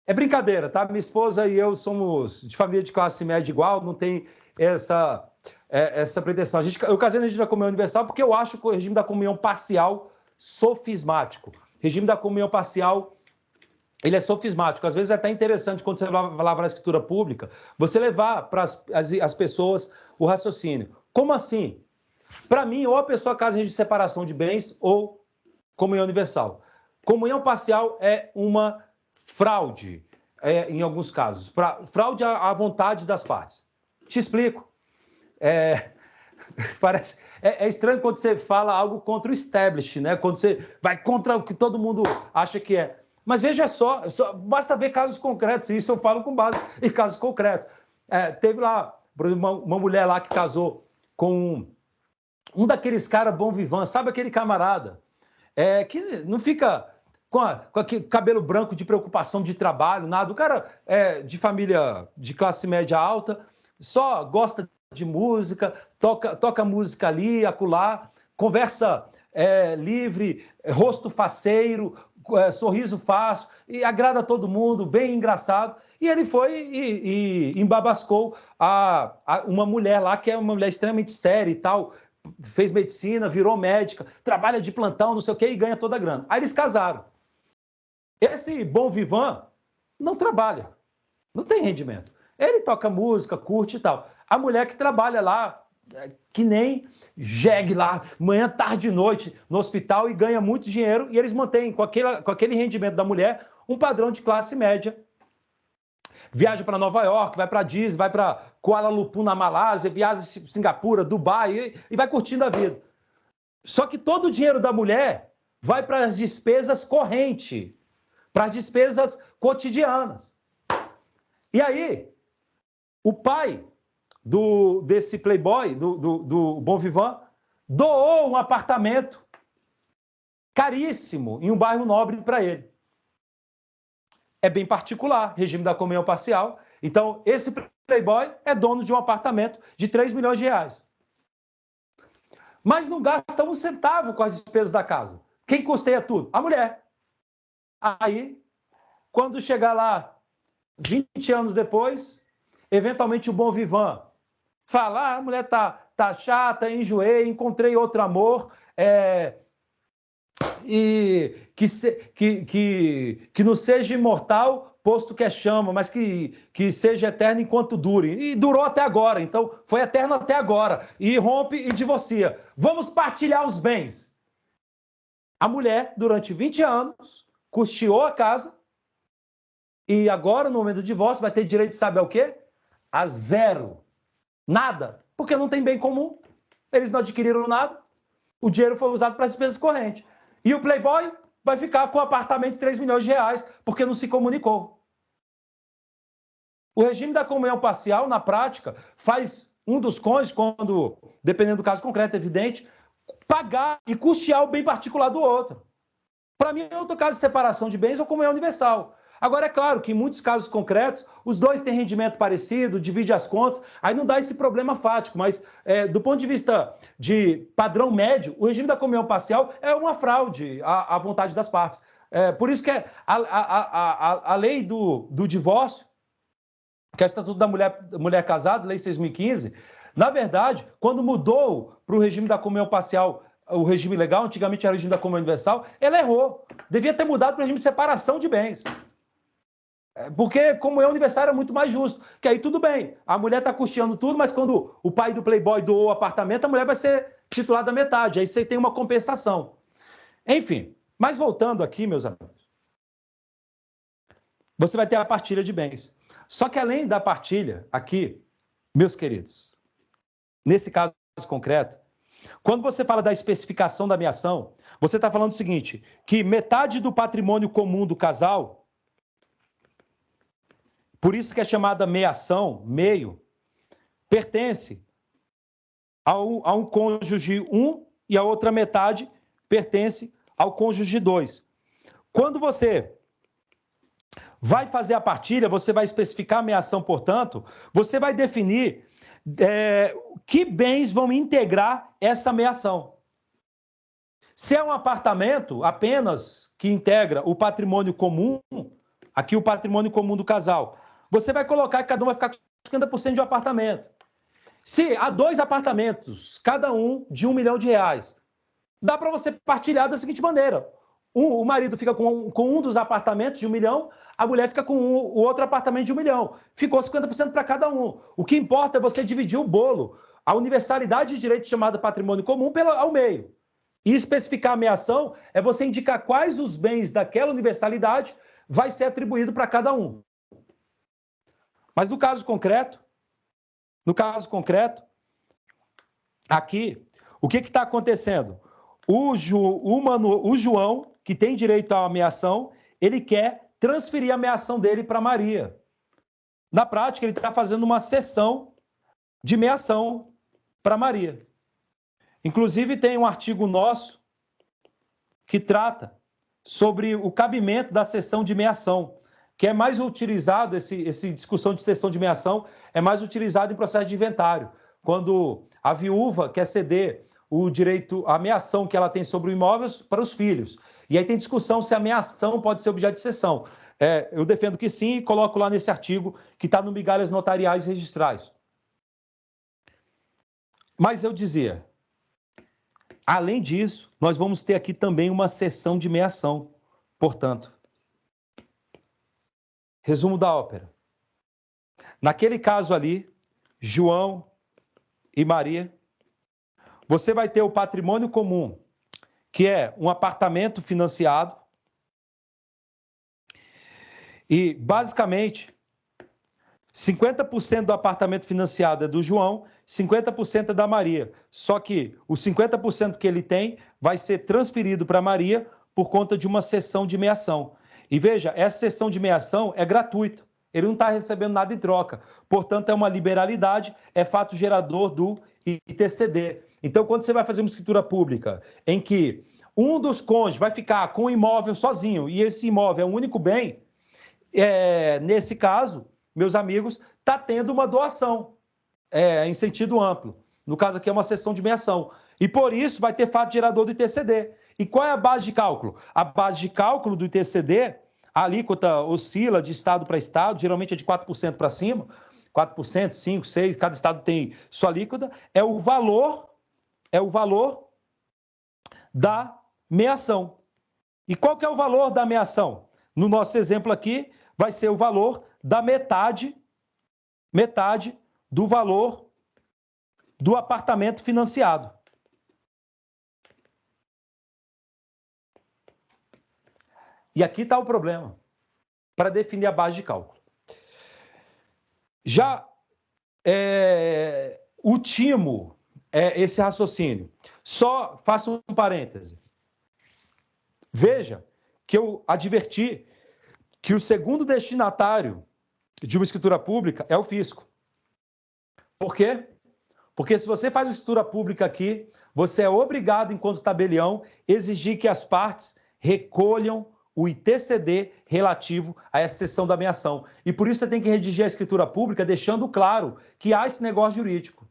É brincadeira, tá? Minha esposa e eu somos de família de classe média igual, não tem essa pretensão. Eu casei no regime da comunhão universal porque eu acho que o regime da comunhão parcial sofismático. O regime da comunhão parcial, ele é sofismático. Às vezes é até interessante, quando você vai lavrar a escritura pública, você levar para as pessoas o raciocínio. Como assim? Para mim, ou a pessoa casa em regime de separação de bens ou comunhão universal. Comunhão parcial é uma fraude, em alguns casos. Fraude à vontade das partes. Te explico. É estranho quando você fala algo contra o establishment, né? Quando você vai contra o que todo mundo acha que é. Mas veja só, basta ver casos concretos, e isso eu falo com base em casos concretos. Teve lá, por exemplo, uma mulher lá que casou com um daqueles caras bom vivant, sabe aquele camarada que não fica com aquele cabelo branco de preocupação de trabalho, nada. O cara é de família de classe média alta, só gosta de música, toca música ali, acolá, conversa livre, rosto faceiro, sorriso fácil, e agrada a todo mundo, bem engraçado. E ele foi e embabascou uma mulher lá, que é uma mulher extremamente séria e tal, fez medicina, virou médica, trabalha de plantão, não sei o quê, e ganha toda a grana. Aí eles casaram. Esse bom vivant não trabalha, não tem rendimento. Ele toca música, curte e tal. A mulher que trabalha lá, que nem jegue lá, manhã, tarde e noite, no hospital, e ganha muito dinheiro, e eles mantêm, com aquele rendimento da mulher, um padrão de classe média. Viaja para Nova York, vai para Disney, vai para Kuala Lumpur, na Malásia, viaja para Singapura, Dubai, e vai curtindo a vida. Só que todo o dinheiro da mulher vai para as despesas correntes, para as despesas cotidianas. E aí, o pai desse playboy, do bom vivant, doou um apartamento caríssimo em um bairro nobre para ele. É bem particular, regime da comunhão parcial. Então, esse playboy é dono de um apartamento de 3 milhões de reais. Mas não gasta um centavo com as despesas da casa. Quem custeia tudo? A mulher. Aí, quando chegar lá 20 anos depois, eventualmente o bom vivant fala, a mulher tá chata, enjoei, encontrei outro amor, e que não seja imortal, posto que é chama, mas que seja eterno enquanto dure. E durou até agora, então foi eterno até agora. E rompe e divorcia. Vamos partilhar os bens. A mulher, durante 20 anos, custeou a casa e agora, no momento do divórcio, vai ter direito, sabe ao quê? A zero. Nada. Porque não tem bem comum. Eles não adquiriram nada. O dinheiro foi usado para as despesas correntes. E o playboy vai ficar com um apartamento de 3 milhões de reais porque não se comunicou. O regime da comunhão parcial, na prática, faz um dos cônjuges, quando, dependendo do caso concreto, é evidente, pagar e custear o bem particular do outro. Para mim, é outro caso de separação de bens ou comunhão universal. Agora, é claro que em muitos casos concretos, os dois têm rendimento parecido, divide as contas, aí não dá esse problema fático, mas do ponto de vista de padrão médio, o regime da comunhão parcial é uma fraude à vontade das partes. Por isso que a lei do divórcio, que é o Estatuto da Mulher Casada, Lei 6.015, na verdade, quando mudou para o regime da comunhão parcial, o regime legal, antigamente era o regime da comunhão universal, ela errou. Devia ter mudado para o regime de separação de bens. Porque comunhão universal era muito mais justo. Que aí tudo bem, a mulher está custeando tudo, mas quando o pai do playboy doou o apartamento, a mulher vai ser titular da metade. Aí você tem uma compensação. Enfim, mas voltando aqui, meus amigos, você vai ter a partilha de bens. Só que além da partilha, aqui, meus queridos, nesse caso concreto, quando você fala da especificação da meação, você está falando o seguinte, que metade do patrimônio comum do casal, por isso que é chamada meação, meio, pertence a um cônjuge 1 e a outra metade pertence ao cônjuge 2. Quando você vai fazer a partilha, você vai especificar a meação, portanto, você vai definir que bens vão integrar essa meação. Se é um apartamento apenas que integra o patrimônio comum, aqui o patrimônio comum do casal, você vai colocar que cada um vai ficar com 50% de um apartamento. Se há 2 apartamentos, cada um de R$1 milhão, dá para você partilhar da seguinte maneira. O marido fica com um dos apartamentos de R$1 milhão, a mulher fica com o outro apartamento de R$1 milhão. Ficou 50% para cada um. O que importa é você dividir o bolo, a universalidade de direito chamada patrimônio comum ao meio. E especificar a meação é você indicar quais os bens daquela universalidade vai ser atribuído para cada um. Mas no caso concreto, aqui, o que está acontecendo? O João, que tem direito à meação, ele quer transferir a meação dele para Maria. Na prática, ele está fazendo uma cessão de meação para Maria. Inclusive, tem um artigo nosso que trata sobre o cabimento da cessão de meação, que é mais utilizado, essa discussão de cessão de meação, é mais utilizado em processo de inventário, quando a viúva quer ceder o direito, a meação que ela tem sobre o imóvel para os filhos. E aí tem discussão se a meação pode ser objeto de cessão. Eu defendo que sim e coloco lá nesse artigo que está no Migalhas Notariais Registrais. Mas eu dizia, além disso, nós vamos ter aqui também uma cessão de meação. Portanto, resumo da ópera. Naquele caso ali, João e Maria, você vai ter o patrimônio comum, que é um apartamento financiado. E, basicamente, 50% do apartamento financiado é do João, 50% é da Maria. Só que os 50% que ele tem vai ser transferido para a Maria por conta de uma cessão de meação. E veja, essa cessão de meação é gratuita. Ele não está recebendo nada em troca. Portanto, é uma liberalidade, é fato gerador do ITCD. Então, quando você vai fazer uma escritura pública em que um dos cônjuges vai ficar com o imóvel sozinho e esse imóvel é um único bem, nesse caso, meus amigos, está tendo uma doação em sentido amplo. No caso aqui é uma cessão de meação. E por isso vai ter fato gerador do ITCD. E qual é a base de cálculo? A base de cálculo do ITCD, a alíquota oscila de estado para estado, geralmente é de 4% para cima, 4%, 5%, 6%, cada estado tem sua alíquota, é o valor da meação. E qual que é o valor da meação? No nosso exemplo aqui, vai ser o valor da metade do valor do apartamento financiado. E aqui está o problema, para definir a base de cálculo. Já ultimo esse raciocínio. Só faço um parêntese. Veja que eu adverti que o segundo destinatário de uma escritura pública é o fisco. Por quê? Porque se você faz uma escritura pública aqui, você é obrigado, enquanto tabelião, exigir que as partes recolham o ITCD relativo a essa seção da meação. E por isso você tem que redigir a escritura pública deixando claro que há esse negócio jurídico,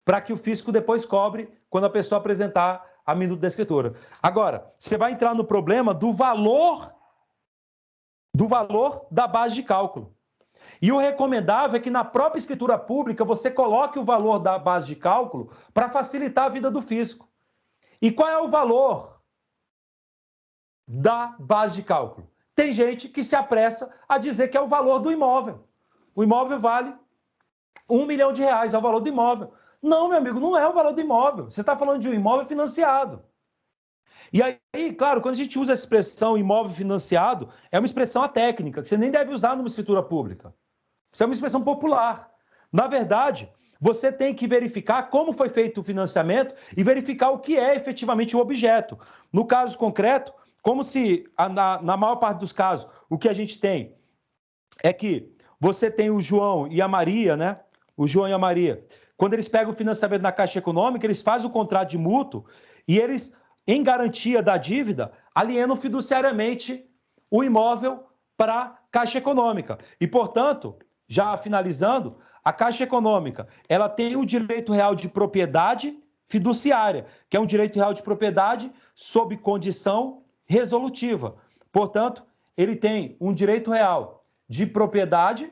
para que o fisco depois cobre quando a pessoa apresentar a minuta da escritura. Agora, você vai entrar no problema do valor da base de cálculo. E o recomendável é que na própria escritura pública você coloque o valor da base de cálculo para facilitar a vida do fisco. E qual é o valor da base de cálculo? Tem gente que se apressa a dizer que é o valor do imóvel. O imóvel vale R$1 milhão, é o valor do imóvel. Não, meu amigo, não é o valor do imóvel. Você está falando de um imóvel financiado. E aí, claro, quando a gente usa a expressão imóvel financiado, é uma expressão técnica, que você nem deve usar numa escritura pública. Isso é uma expressão popular. Na verdade, você tem que verificar como foi feito o financiamento e verificar o que é efetivamente o objeto. No caso concreto, como se, na maior parte dos casos, o que a gente tem é que você tem o João e a Maria, né? O João e a Maria. Quando eles pegam o financiamento na Caixa Econômica, eles fazem o contrato de mútuo e eles, em garantia da dívida, alienam fiduciariamente o imóvel para a Caixa Econômica. E, portanto, já finalizando, a Caixa Econômica ela tem o direito real de propriedade fiduciária, que é um direito real de propriedade sob condição resolutiva. Portanto, ele tem um direito real de propriedade,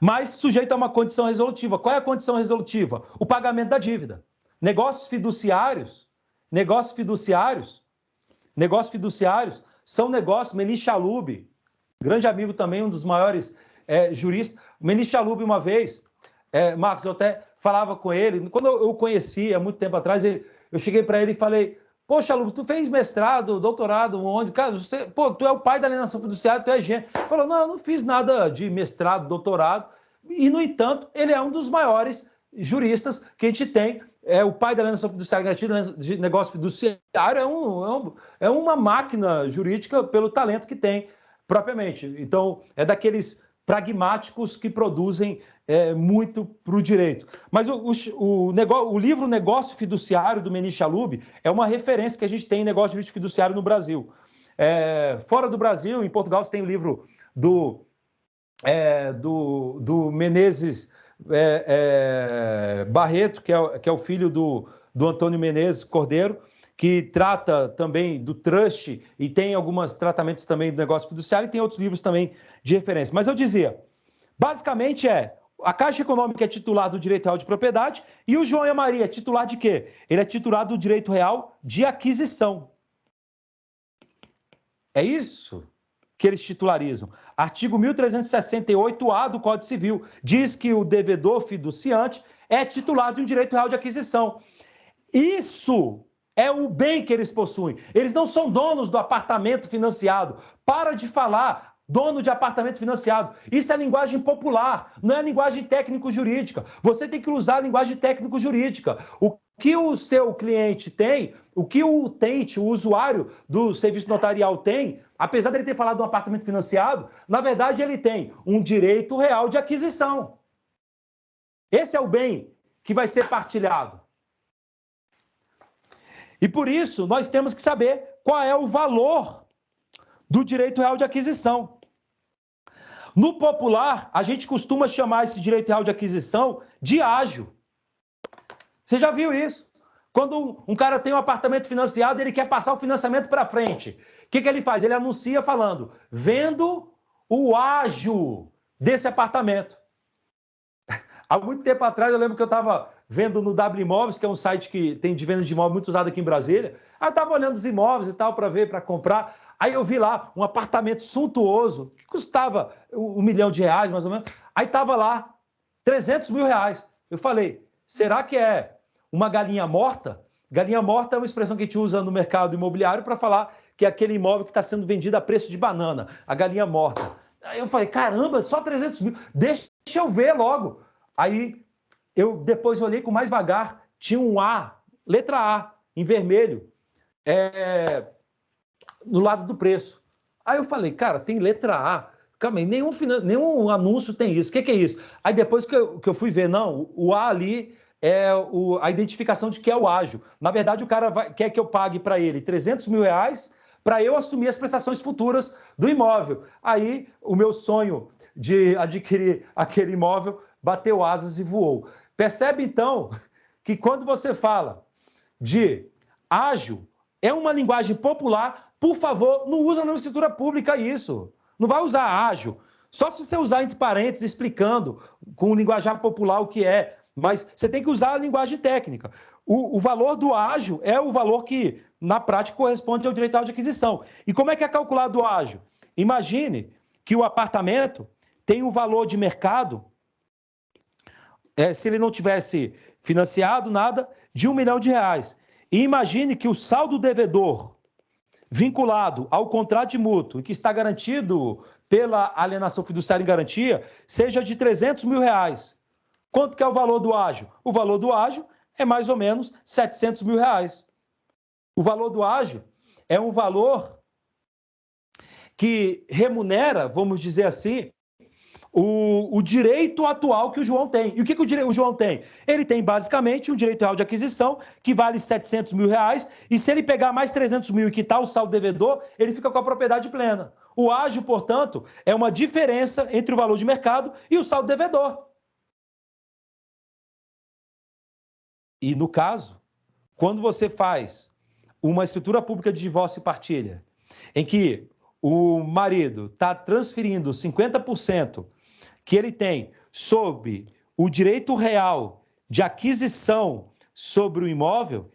mas sujeito a uma condição resolutiva. Qual é a condição resolutiva? O pagamento da dívida. Negócios fiduciários são negócios. Meni Chalub, grande amigo também, um dos maiores juristas. Meni Chalub, uma vez, Marcos, eu até falava com ele, quando eu o conheci, há muito tempo atrás, eu cheguei para ele e falei: poxa, Chalub, tu fez mestrado, doutorado, onde? Cara, tu é o pai da alienação fiduciária, tu é gênio. Ele falou: não, eu não fiz nada de mestrado, doutorado. E, no entanto, ele é um dos maiores juristas que a gente tem. É o pai da alienação fiduciária, de negócio fiduciário, é uma máquina jurídica pelo talento que tem propriamente. Então, é daqueles pragmáticos que produzem muito para o direito. Mas o livro Negócio Fiduciário, do Meni Chalub, é uma referência que a gente tem em negócio jurídico fiduciário no Brasil. Fora do Brasil, em Portugal, você tem o livro do Menezes Barreto, que é o filho do Antônio Menezes Cordeiro, que trata também do trust e tem alguns tratamentos também do negócio fiduciário e tem outros livros também de referência. Mas eu dizia, basicamente a Caixa Econômica é titular do direito real de propriedade e o João e a Maria é titular de quê? Ele é titular do direito real de aquisição. É isso que eles titularizam. Artigo 1368-A do Código Civil diz que o devedor fiduciante é titular de um direito real de aquisição. Isso é o bem que eles possuem. Eles não são donos do apartamento financiado. Para de falar dono de apartamento financiado. Isso é linguagem popular, não é linguagem técnico-jurídica. Você tem que usar a linguagem técnico-jurídica. O que o seu cliente tem, o que o utente, o usuário do serviço notarial tem, apesar dele ter falado de um apartamento financiado, na verdade ele tem um direito real de aquisição. Esse é o bem que vai ser partilhado. E por isso nós temos que saber qual é o valor do direito real de aquisição. No popular, a gente costuma chamar esse direito real de aquisição de ágio. Você já viu isso? Quando um cara tem um apartamento financiado, ele quer passar o financiamento para frente. O que ele faz? Ele anuncia falando, vendo o ágio desse apartamento. Há muito tempo atrás, eu lembro que eu estava vendo no W Imóveis, que é um site que tem de venda de imóvel muito usado aqui em Brasília. Aí eu estava olhando os imóveis e tal para ver, para comprar. Aí eu vi lá um apartamento suntuoso, que custava R$1 milhão, mais ou menos. Aí estava lá, R$300 mil. Eu falei, será que é uma galinha morta? Galinha morta é uma expressão que a gente usa no mercado imobiliário para falar que é aquele imóvel que está sendo vendido a preço de banana, a galinha morta. Aí eu falei, caramba, só 300 mil, deixa eu ver logo. Aí eu depois olhei com mais vagar, tinha um A, letra A, em vermelho, no lado do preço. Aí eu falei, cara, tem letra A. Calma aí, nenhum anúncio tem isso. O que é isso? Aí depois que eu fui ver, não, o A ali é a identificação de que é o ágio. Na verdade, o cara quer que eu pague para ele R$300 mil para eu assumir as prestações futuras do imóvel. Aí o meu sonho de adquirir aquele imóvel bateu asas e voou. Percebe, então, que quando você fala de ágio, é uma linguagem popular, por favor, não usa na escritura pública isso. Não vai usar ágio. Só se você usar entre parênteses, explicando com o linguajar popular o que é. Mas você tem que usar a linguagem técnica. O valor do ágio é o valor que, na prática, corresponde ao direito de aquisição. E como é que é calculado o ágio? Imagine que o apartamento tem um valor de mercado, se ele não tivesse financiado nada, de R$1 milhão. E imagine que o saldo devedor vinculado ao contrato mútuo, que está garantido pela alienação fiduciária em garantia, seja de R$300 mil. Quanto que é o valor do ágio? O valor do ágio é mais ou menos R$700 mil. O valor do ágio é um valor que remunera, vamos dizer assim, o direito atual que o João tem. E o que o João tem? Ele tem basicamente um direito real de aquisição que vale R$700 mil, e se ele pegar mais 300 mil e quitar o saldo devedor, ele fica com a propriedade plena. O ágio, portanto, é uma diferença entre o valor de mercado e o saldo devedor. E no caso, quando você faz uma escritura pública de divórcio e partilha, em que o marido está transferindo 50% que ele tem sobre o direito real de aquisição sobre o imóvel,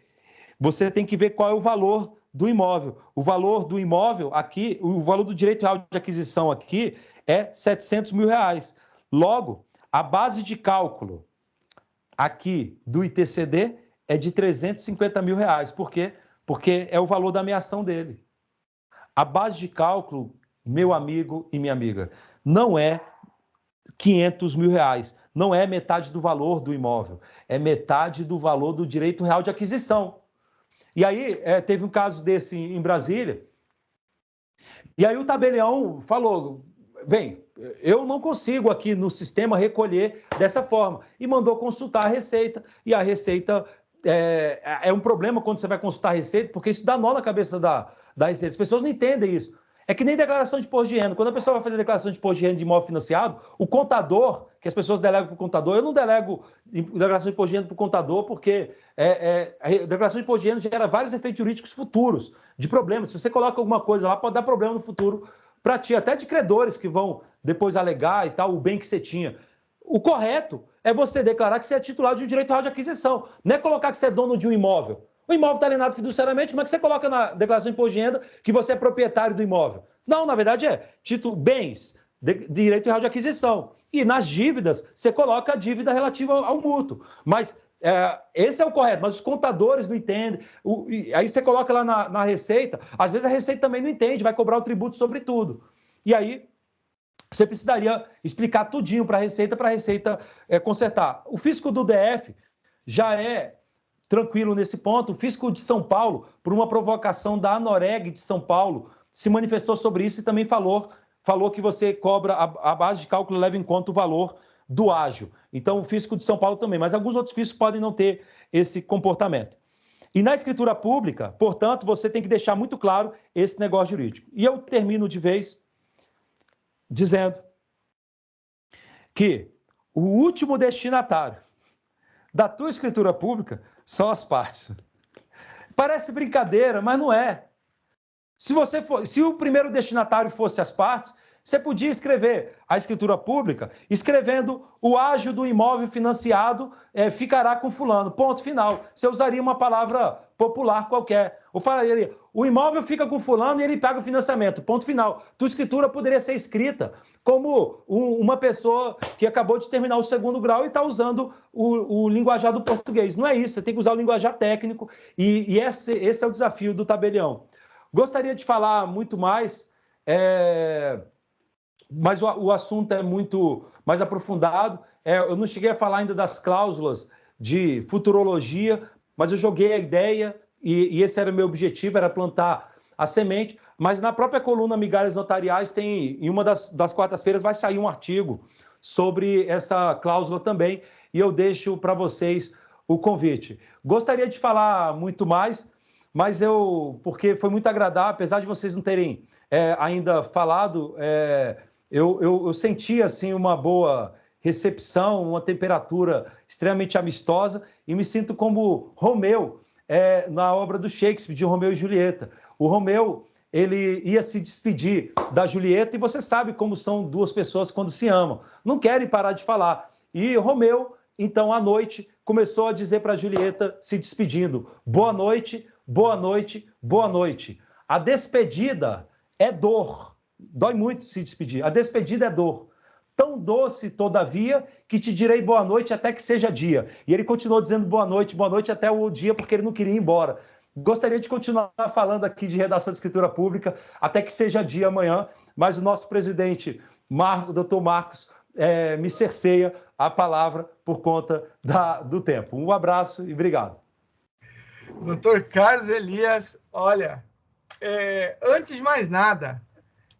você tem que ver qual é o valor do imóvel. O valor do imóvel aqui, o valor do direito real de aquisição aqui é R$700 mil. Logo, a base de cálculo aqui do ITCD é de R$350 mil. Por quê? Porque é o valor da ameação dele. A base de cálculo, meu amigo e minha amiga, não é R$500 mil, não é metade do valor do imóvel, é metade do valor do direito real de aquisição. E aí, teve um caso desse em Brasília, e aí o tabelião falou, bem, eu não consigo aqui no sistema recolher dessa forma, e mandou consultar a Receita, e a Receita é um problema quando você vai consultar a Receita, porque isso dá nó na cabeça da Receita, as pessoas não entendem isso. É que nem declaração de imposto de renda. Quando a pessoa vai fazer declaração de imposto de renda de imóvel financiado, o contador, que as pessoas delegam para o contador, eu não delego declaração de imposto de renda para o contador, porque a declaração de imposto de renda gera vários efeitos jurídicos futuros, de problemas. Se você coloca alguma coisa lá, pode dar problema no futuro para ti, até de credores que vão depois alegar e tal, o bem que você tinha. O correto é você declarar que você é titular de um direito real de aquisição, não é colocar que você é dono de um imóvel. O imóvel está alienado fiduciariamente, como é que você coloca na declaração de imposto de renda que você é proprietário do imóvel? Não, na verdade título, bens, direito real de aquisição. E nas dívidas, você coloca a dívida relativa ao mútuo. Mas esse é o correto, mas os contadores não entendem. Aí você coloca lá na Receita, às vezes a Receita também não entende, vai cobrar o tributo sobre tudo. E aí você precisaria explicar tudinho para a Receita consertar. O fisco do DF já é tranquilo nesse ponto. O Fisco de São Paulo, por uma provocação da Anoreg de São Paulo, se manifestou sobre isso e também falou que você cobra, a base de cálculo leva em conta o valor do ágio. Então, o Fisco de São Paulo também, mas alguns outros fiscos podem não ter esse comportamento. E na escritura pública, portanto, você tem que deixar muito claro esse negócio jurídico. E eu termino de vez dizendo que o último destinatário da tua escritura pública são as partes. Parece brincadeira, mas não é. Se o primeiro destinatário fosse as partes, você podia escrever a escritura pública, escrevendo o ágio do imóvel financiado ficará com fulano, ponto final. Você usaria uma palavra popular qualquer. Ou falaria, o imóvel fica com fulano e ele paga o financiamento, ponto final. Tua escritura poderia ser escrita como uma pessoa que acabou de terminar o segundo grau e está usando o linguajar do português. Não é isso, você tem que usar o linguajar técnico e esse é o desafio do tabelião. Gostaria de falar muito mais, mas o assunto é muito mais aprofundado. Eu não cheguei a falar ainda das cláusulas de futurologia, mas eu joguei a ideia e esse era o meu objetivo, era plantar a semente. Mas na própria coluna Migalhas Notariais, em uma das quartas-feiras, vai sair um artigo sobre essa cláusula também, e eu deixo para vocês o convite. Gostaria de falar muito mais, mas porque foi muito agradável, apesar de vocês não terem ainda falado, eu senti assim uma boa recepção, uma temperatura extremamente amistosa e me sinto como Romeu na obra do Shakespeare, de Romeu e Julieta. O Romeu, ele ia se despedir da Julieta e você sabe como são duas pessoas quando se amam. Não querem parar de falar. E Romeu, então, à noite, começou a dizer para a Julieta, se despedindo, boa noite, boa noite, boa noite. A despedida é dor. Dói muito se despedir. A despedida é dor. Tão doce, todavia, que te direi boa noite até que seja dia. E ele continuou dizendo boa noite até o dia, porque ele não queria ir embora. Gostaria de continuar falando aqui de redação de escritura pública até que seja dia amanhã, mas o nosso presidente, doutor Marcos, me cerceia a palavra por conta do tempo. Um abraço e obrigado. Doutor Carlos Elias, olha, antes de mais nada,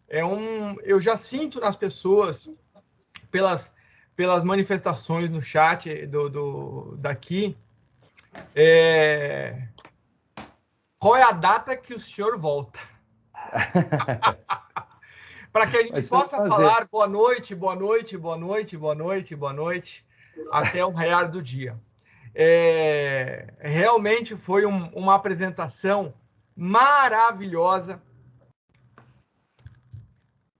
eu já sinto nas pessoas, pelas manifestações no chat daqui, qual é a data que o senhor volta? Para que a gente possa falar boa noite, boa noite, boa noite, boa noite, boa noite, até o raiar do dia. Realmente foi uma apresentação maravilhosa.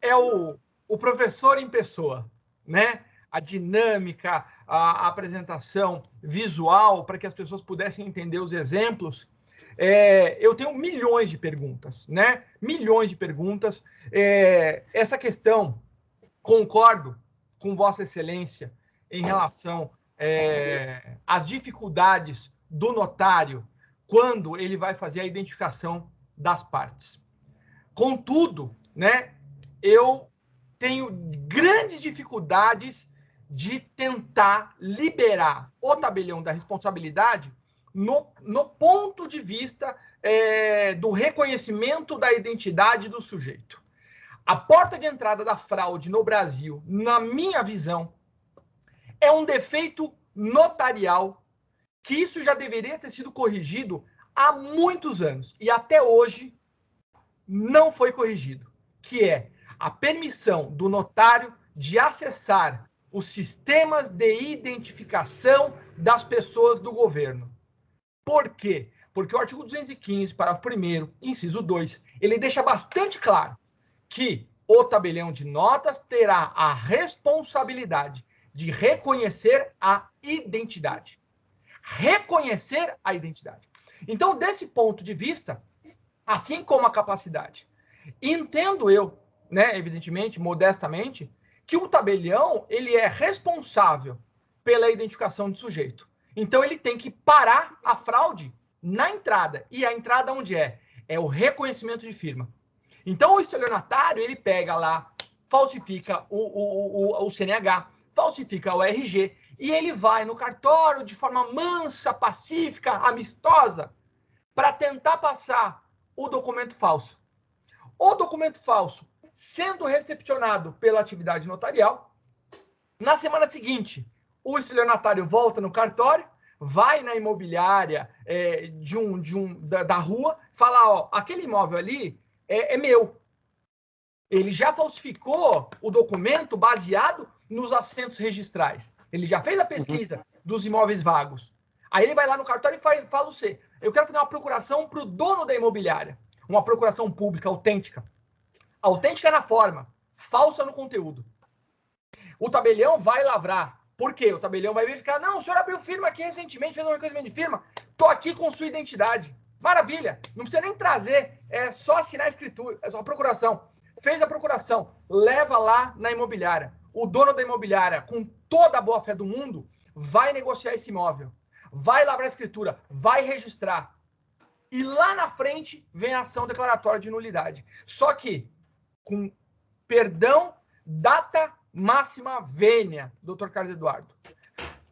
É o professor em pessoa, né? A dinâmica, a apresentação visual, para que as pessoas pudessem entender os exemplos. Eu tenho milhões de perguntas, né? Milhões de perguntas. Essa questão, concordo com Vossa Excelência em relação às dificuldades do notário quando ele vai fazer a identificação das partes. Contudo, né, eu tenho grandes dificuldades de tentar liberar o tabelião da responsabilidade no ponto de vista do reconhecimento da identidade do sujeito. A porta de entrada da fraude no Brasil, na minha visão, é um defeito notarial, que isso já deveria ter sido corrigido há muitos anos, e até hoje não foi corrigido, que é a permissão do notário de acessar os sistemas de identificação das pessoas do governo. Por quê? Porque o artigo 215, parágrafo 1º, inciso 2, ele deixa bastante claro que o tabelião de notas terá a responsabilidade de reconhecer a identidade. Reconhecer a identidade. Então, desse ponto de vista, assim como a capacidade, entendo eu, né, evidentemente, modestamente, que o tabelião ele é responsável pela identificação do sujeito. Então, ele tem que parar a fraude na entrada. E a entrada onde é? É o reconhecimento de firma. Então, o estelionatário, ele pega lá, falsifica o CNH, falsifica o RG, e ele vai no cartório de forma mansa, pacífica, amistosa, para tentar passar o documento falso. O documento falso sendo recepcionado pela atividade notarial, na semana seguinte, o estelionatário volta no cartório, vai na imobiliária da rua, fala, ó, aquele imóvel ali é meu. Ele já falsificou o documento baseado nos assentos registrais. Ele já fez a pesquisa dos imóveis vagos. Aí ele vai lá no cartório e fala você, eu quero fazer uma procuração para o dono da imobiliária. Uma procuração pública autêntica. Autêntica na forma, falsa no conteúdo. O tabelião vai lavrar. Por quê? O tabelião vai verificar, não, o senhor abriu firma aqui recentemente, fez um reconhecimento de firma, estou aqui com sua identidade. Maravilha, não precisa nem trazer, é só assinar a escritura, é só a procuração. Fez a procuração, leva lá na imobiliária. O dono da imobiliária, com toda a boa-fé do mundo, vai negociar esse imóvel, vai lavrar a escritura, vai registrar. E lá na frente vem a ação declaratória de nulidade. Só que, com perdão, data máxima vênia, doutor Carlos Eduardo.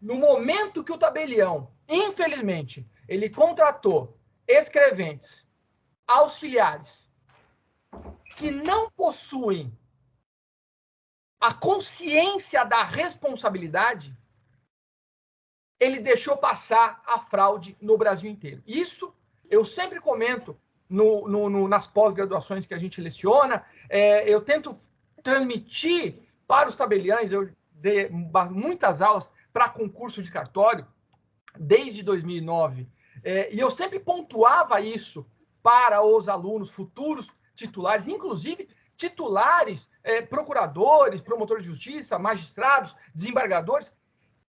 No momento que o tabelião, infelizmente, ele contratou escreventes, auxiliares, que não possuem a consciência da responsabilidade, ele deixou passar a fraude no Brasil inteiro. Isso eu sempre comento nas pós-graduações que a gente leciona, eu tento transmitir para os tabeliães, eu dei muitas aulas para concurso de cartório, desde 2009, e eu sempre pontuava isso para os alunos futuros titulares, inclusive titulares, procuradores, promotores de justiça, magistrados, desembargadores.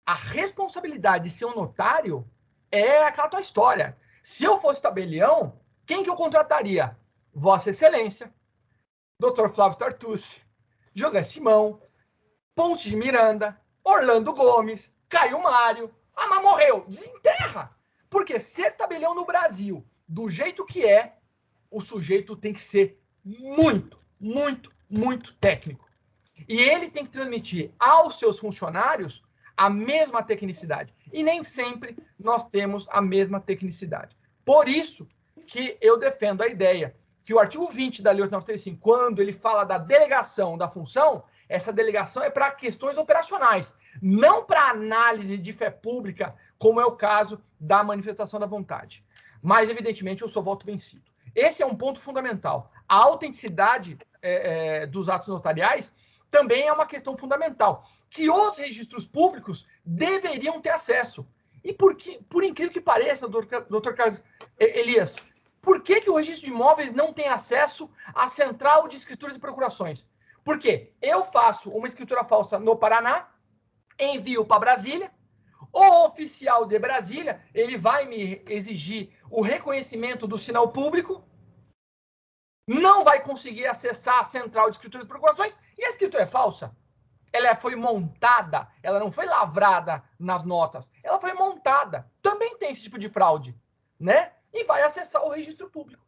A responsabilidade de ser um notário é aquela tua história. Se eu fosse tabelião, quem que eu contrataria? Vossa Excelência, Dr. Flávio Tartucci, José Simão, Ponte de Miranda, Orlando Gomes, Caio Mário. Ah, mas morreu. Desenterra. Porque ser tabelião no Brasil, do jeito que é, o sujeito tem que ser muito, muito, muito técnico. E ele tem que transmitir aos seus funcionários a mesma tecnicidade. E nem sempre nós temos a mesma tecnicidade. Por isso que eu defendo a ideia que o artigo 20 da Lei 8935, quando ele fala da delegação da função, essa delegação é para questões operacionais, não para análise de fé pública, como é o caso da manifestação da vontade. Mas, evidentemente, eu sou voto vencido. Esse é um ponto fundamental. A autenticidade dos atos notariais também é uma questão fundamental, que os registros públicos deveriam ter acesso. E por incrível que pareça, doutor Carlos Elias, por que o registro de imóveis não tem acesso à central de escrituras e procurações? Porque eu faço uma escritura falsa no Paraná, envio para Brasília, o oficial de Brasília, ele vai me exigir o reconhecimento do sinal público, não vai conseguir acessar a central de escrituras e procurações, e a escritura é falsa. Ela foi montada, ela não foi lavrada nas notas, ela foi montada. Também tem esse tipo de fraude, né? E vai acessar o registro público.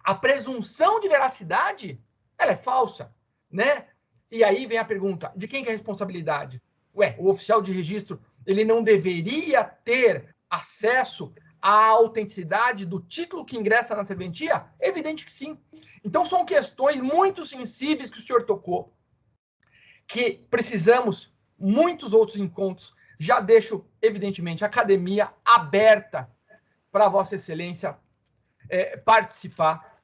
A presunção de veracidade, ela é falsa, né? E aí vem a pergunta, de quem que é a responsabilidade? Ué, o oficial de registro, ele não deveria ter acesso à autenticidade do título que ingressa na serventia? Evidente que sim. Então, são questões muito sensíveis que o senhor tocou, que precisamos muitos outros encontros. Já deixo, evidentemente, a academia aberta para Vossa Excelência participar,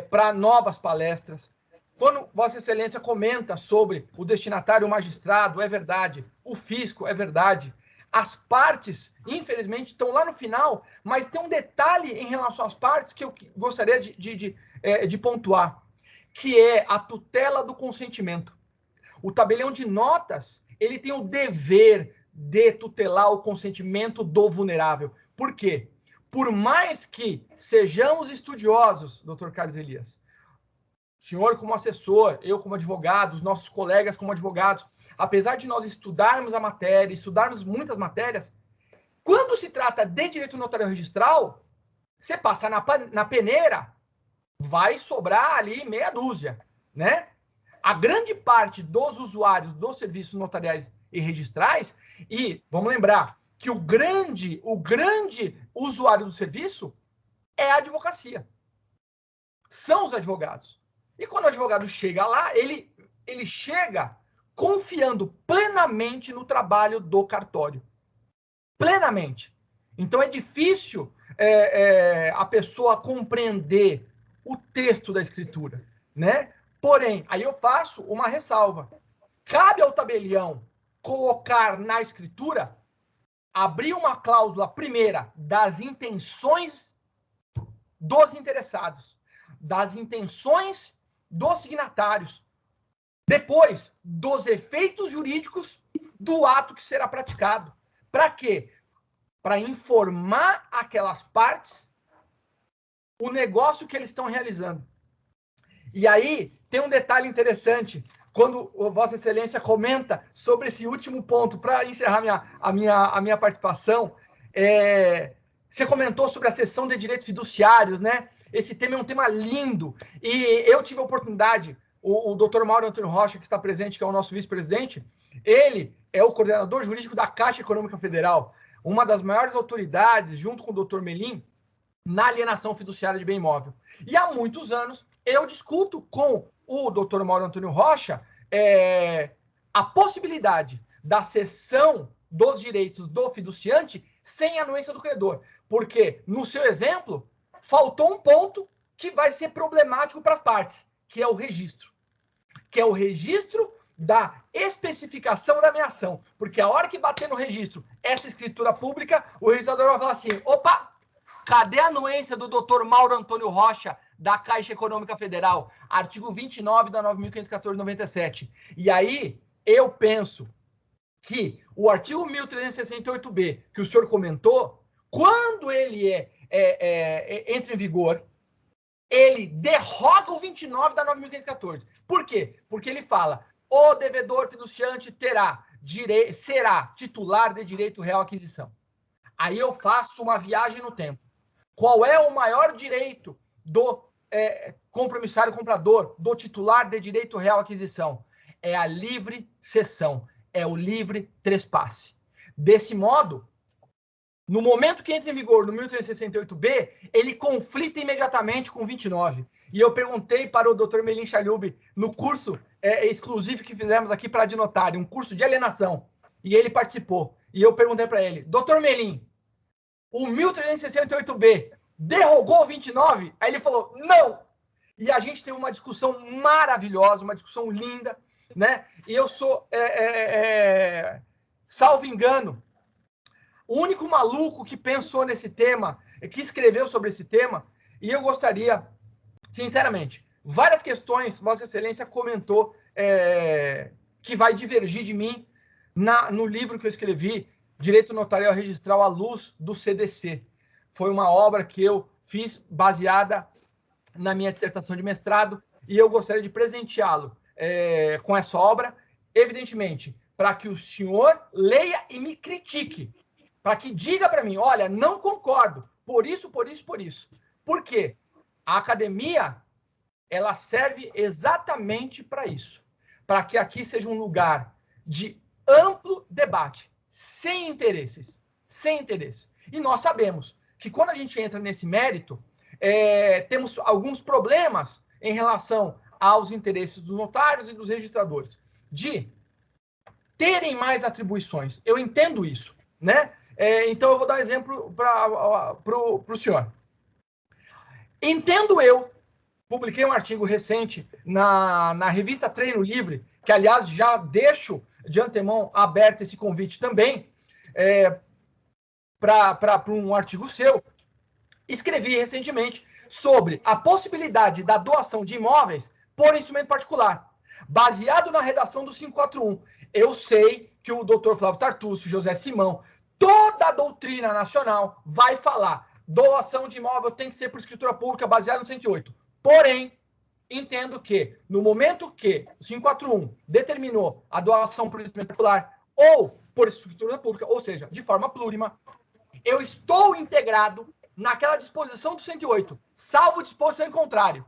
para novas palestras. Quando Vossa Excelência comenta sobre o destinatário, o magistrado, é verdade. O fisco, é verdade. As partes, infelizmente, estão lá no final, mas tem um detalhe em relação às partes que eu gostaria de pontuar, que é a tutela do consentimento. O tabelião de notas, ele tem o dever de tutelar o consentimento do vulnerável. Por quê? Por mais que sejamos estudiosos, doutor Carlos Elias, o senhor como assessor, eu como advogado, os nossos colegas como advogados, apesar de nós estudarmos a matéria, estudarmos muitas matérias, quando se trata de direito notarial registral, você passa na peneira, vai sobrar ali meia dúzia, né? A grande parte dos usuários dos serviços notariais e registrais, E vamos lembrar que o grande usuário do serviço é a advocacia. São os advogados. E quando o advogado chega lá, ele chega confiando plenamente no trabalho do cartório. Plenamente. Então é difícil a pessoa compreender o texto da escritura, né? Porém, aí eu faço uma ressalva. Cabe ao tabelião colocar na escritura, abrir uma cláusula primeira das intenções dos interessados, das intenções dos signatários, depois dos efeitos jurídicos do ato que será praticado. Para quê? Para informar aquelas partes o negócio que eles estão realizando. E aí tem um detalhe interessante, quando Vossa Excelência comenta sobre esse último ponto, para encerrar a minha participação, você comentou sobre a cessão de direitos fiduciários, né? Esse tema é um tema lindo, e eu tive a oportunidade, o doutor Mauro Antônio Rocha, que está presente, que é o nosso vice-presidente, ele é o coordenador jurídico da Caixa Econômica Federal, uma das maiores autoridades, junto com o doutor Melim, na alienação fiduciária de bem imóvel. E há muitos anos, eu discuto com o doutor Mauro Antônio Rocha a possibilidade da cessão dos direitos do fiduciante sem anuência do credor. Porque, no seu exemplo, faltou um ponto que vai ser problemático para as partes, que é o registro. Que é o registro da especificação da minha ação. Porque a hora que bater no registro essa escritura pública, o registrador vai falar assim, opa, cadê a anuência do doutor Mauro Antônio Rocha, da Caixa Econômica Federal? Artigo 29 da 9.514/97. E aí, eu penso que o artigo 1368B, que o senhor comentou, quando ele entra em vigor, ele derroga o 29 da 9.514. Por quê? Porque ele fala, o devedor fiduciante será titular de direito real à aquisição. Aí eu faço uma viagem no tempo. Qual é o maior direito do compromissário comprador, do titular de direito real à aquisição? É a livre cessão, é o livre trespasse. Desse modo, no momento que entra em vigor no 1368B, ele conflita imediatamente com o 29. E eu perguntei para o Dr. Melim Chalhub, no curso exclusivo que fizemos aqui para de notário, um curso de alienação, e ele participou. E eu perguntei para ele, Dr. Melim, o 1368B derrogou o 29? Aí ele falou, não! E a gente teve uma discussão maravilhosa, uma discussão linda, né? E eu sou, salvo engano, o único maluco que pensou nesse tema, que escreveu sobre esse tema, e eu gostaria, sinceramente, várias questões, Vossa Excelência comentou que vai divergir de mim no livro que eu escrevi, Direito Notarial Registral à Luz do CDC. Foi uma obra que eu fiz baseada na minha dissertação de mestrado, e eu gostaria de presenteá-lo com essa obra, evidentemente, para que o senhor leia e me critique, para que diga para mim, olha, não concordo, por isso, por isso, por isso. Por quê? A academia, ela serve exatamente para isso, para que aqui seja um lugar de amplo debate, sem interesses, sem interesse. E nós sabemos que quando a gente entra nesse mérito, temos alguns problemas em relação aos interesses dos notários e dos registradores, de terem mais atribuições. Eu entendo isso, né? Então, eu vou dar um exemplo para o senhor. Entendo eu, publiquei um artigo recente na revista Treino Livre, que, aliás, já deixo de antemão aberto esse convite também, para um artigo seu. Escrevi recentemente sobre a possibilidade da doação de imóveis por instrumento particular, baseado na redação do 541. Eu sei que o doutor Flávio Tartucci, José Simão, toda a doutrina nacional vai falar doação de imóvel tem que ser por escritura pública baseada no 108. Porém, entendo que, no momento que o 541 determinou a doação por instrumento particular ou por escritura pública, ou seja, de forma plurima, eu estou integrado naquela disposição do 108, salvo disposição em contrário.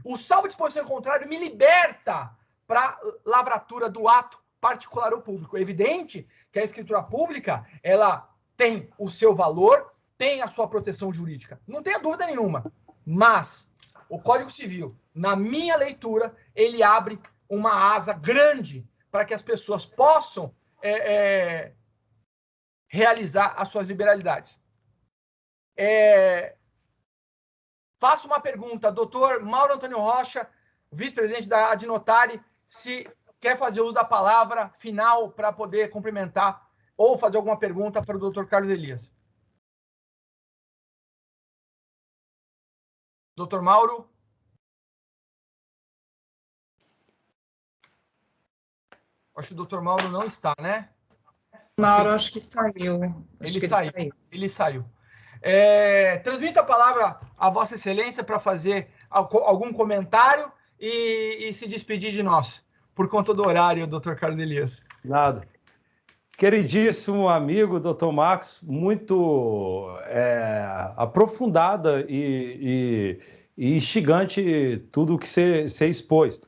O salvo disposição em contrário me liberta para lavratura do ato particular ou público. É evidente que a escritura pública, ela tem o seu valor, tem a sua proteção jurídica. Não tenha dúvida nenhuma. Mas o Código Civil, na minha leitura, ele abre uma asa grande para que as pessoas possam realizar as suas liberalidades. Faço uma pergunta, doutor Mauro Antônio Rocha, vice-presidente da Adnotari, se quer fazer uso da palavra final para poder cumprimentar ou fazer alguma pergunta para o doutor Carlos Elias. Doutor Mauro? Acho que o doutor Mauro não está, né? Mauro, acho que saiu. Ele saiu. Transmito a palavra à Vossa Excelência para fazer algum comentário e se despedir de nós, por conta do horário, doutor Carlos Elias. Nada. Queridíssimo amigo, doutor Marcos, muito aprofundada e instigante tudo o que você expôs.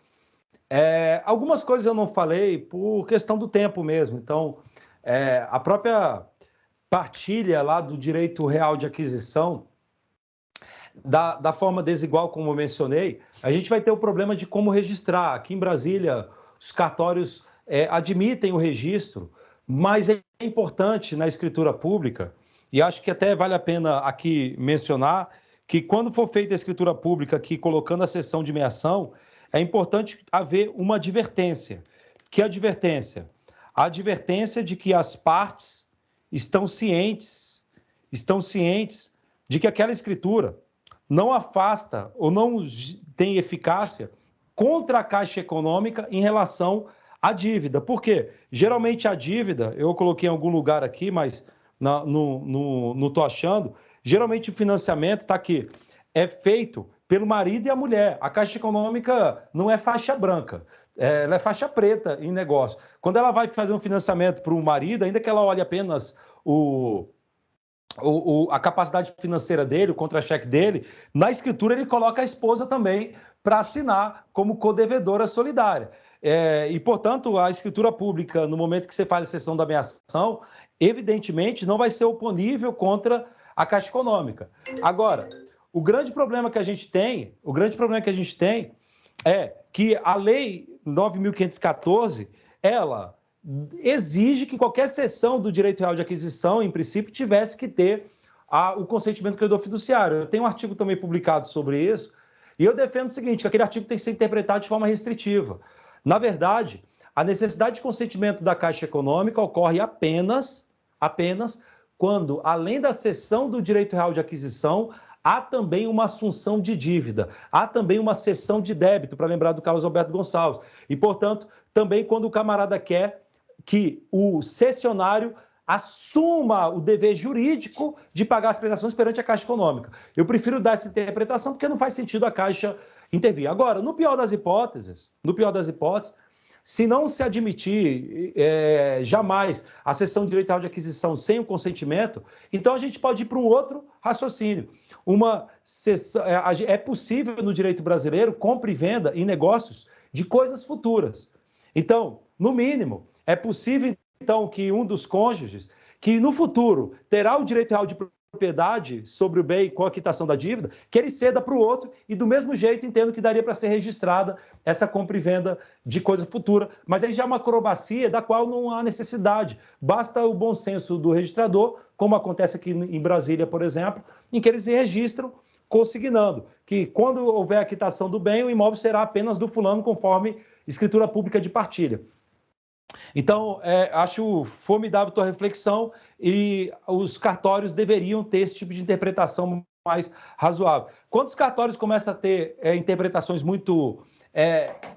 Algumas coisas eu não falei por questão do tempo mesmo. Então, a própria partilha lá do direito real de aquisição, da forma desigual, como eu mencionei, a gente vai ter o problema de como registrar. Aqui em Brasília, os cartórios admitem o registro, mas é importante na escritura pública, e acho que até vale a pena aqui mencionar, que quando for feita a escritura pública aqui, colocando a seção de meação, é importante haver uma advertência. Que advertência? A advertência de que as partes estão cientes de que aquela escritura não afasta ou não tem eficácia contra a Caixa Econômica em relação à dívida. Por quê? Geralmente a dívida, eu coloquei em algum lugar aqui, mas não estou achando, geralmente o financiamento está aqui, é feito pelo marido e a mulher. A Caixa Econômica não é faixa branca, ela é faixa preta em negócio. Quando ela vai fazer um financiamento para o marido, ainda que ela olhe apenas a capacidade financeira dele, o contra-cheque dele, na escritura ele coloca a esposa também para assinar como codevedora solidária. E, portanto, a escritura pública, no momento que você faz a cessão da meação, evidentemente não vai ser oponível contra a Caixa Econômica. Agora, o grande problema que a gente tem é que a Lei 9.514, ela exige que qualquer cessão do direito real de aquisição, em princípio, tivesse que ter o consentimento do credor fiduciário. Eu tenho um artigo também publicado sobre isso, e eu defendo o seguinte, que aquele artigo tem que ser interpretado de forma restritiva. Na verdade, a necessidade de consentimento da Caixa Econômica ocorre apenas quando, além da cessão do direito real de aquisição, há também uma assunção de dívida, há também uma cessão de débito, para lembrar do Carlos Alberto Gonçalves. E, portanto, também quando o camarada quer que o cessionário assuma o dever jurídico de pagar as prestações perante a Caixa Econômica. Eu prefiro dar essa interpretação porque não faz sentido a Caixa intervir. Agora, no pior das hipóteses, se não se admitir jamais a cessão de direito real de aquisição sem o consentimento, então a gente pode ir para um outro raciocínio. É possível no direito brasileiro compra e venda em negócios de coisas futuras. Então, no mínimo, é possível então que um dos cônjuges, que no futuro terá o direito real de propriedade sobre o bem com a quitação da dívida, que ele ceda para o outro e do mesmo jeito entendo que daria para ser registrada essa compra e venda de coisa futura, mas aí já é uma acrobacia da qual não há necessidade, basta o bom senso do registrador, como acontece aqui em Brasília, por exemplo, em que eles registram consignando que quando houver a quitação do bem, o imóvel será apenas do fulano conforme escritura pública de partilha. Então, acho formidável a tua reflexão e os cartórios deveriam ter esse tipo de interpretação mais razoável. Quando os cartórios começam a ter interpretações muito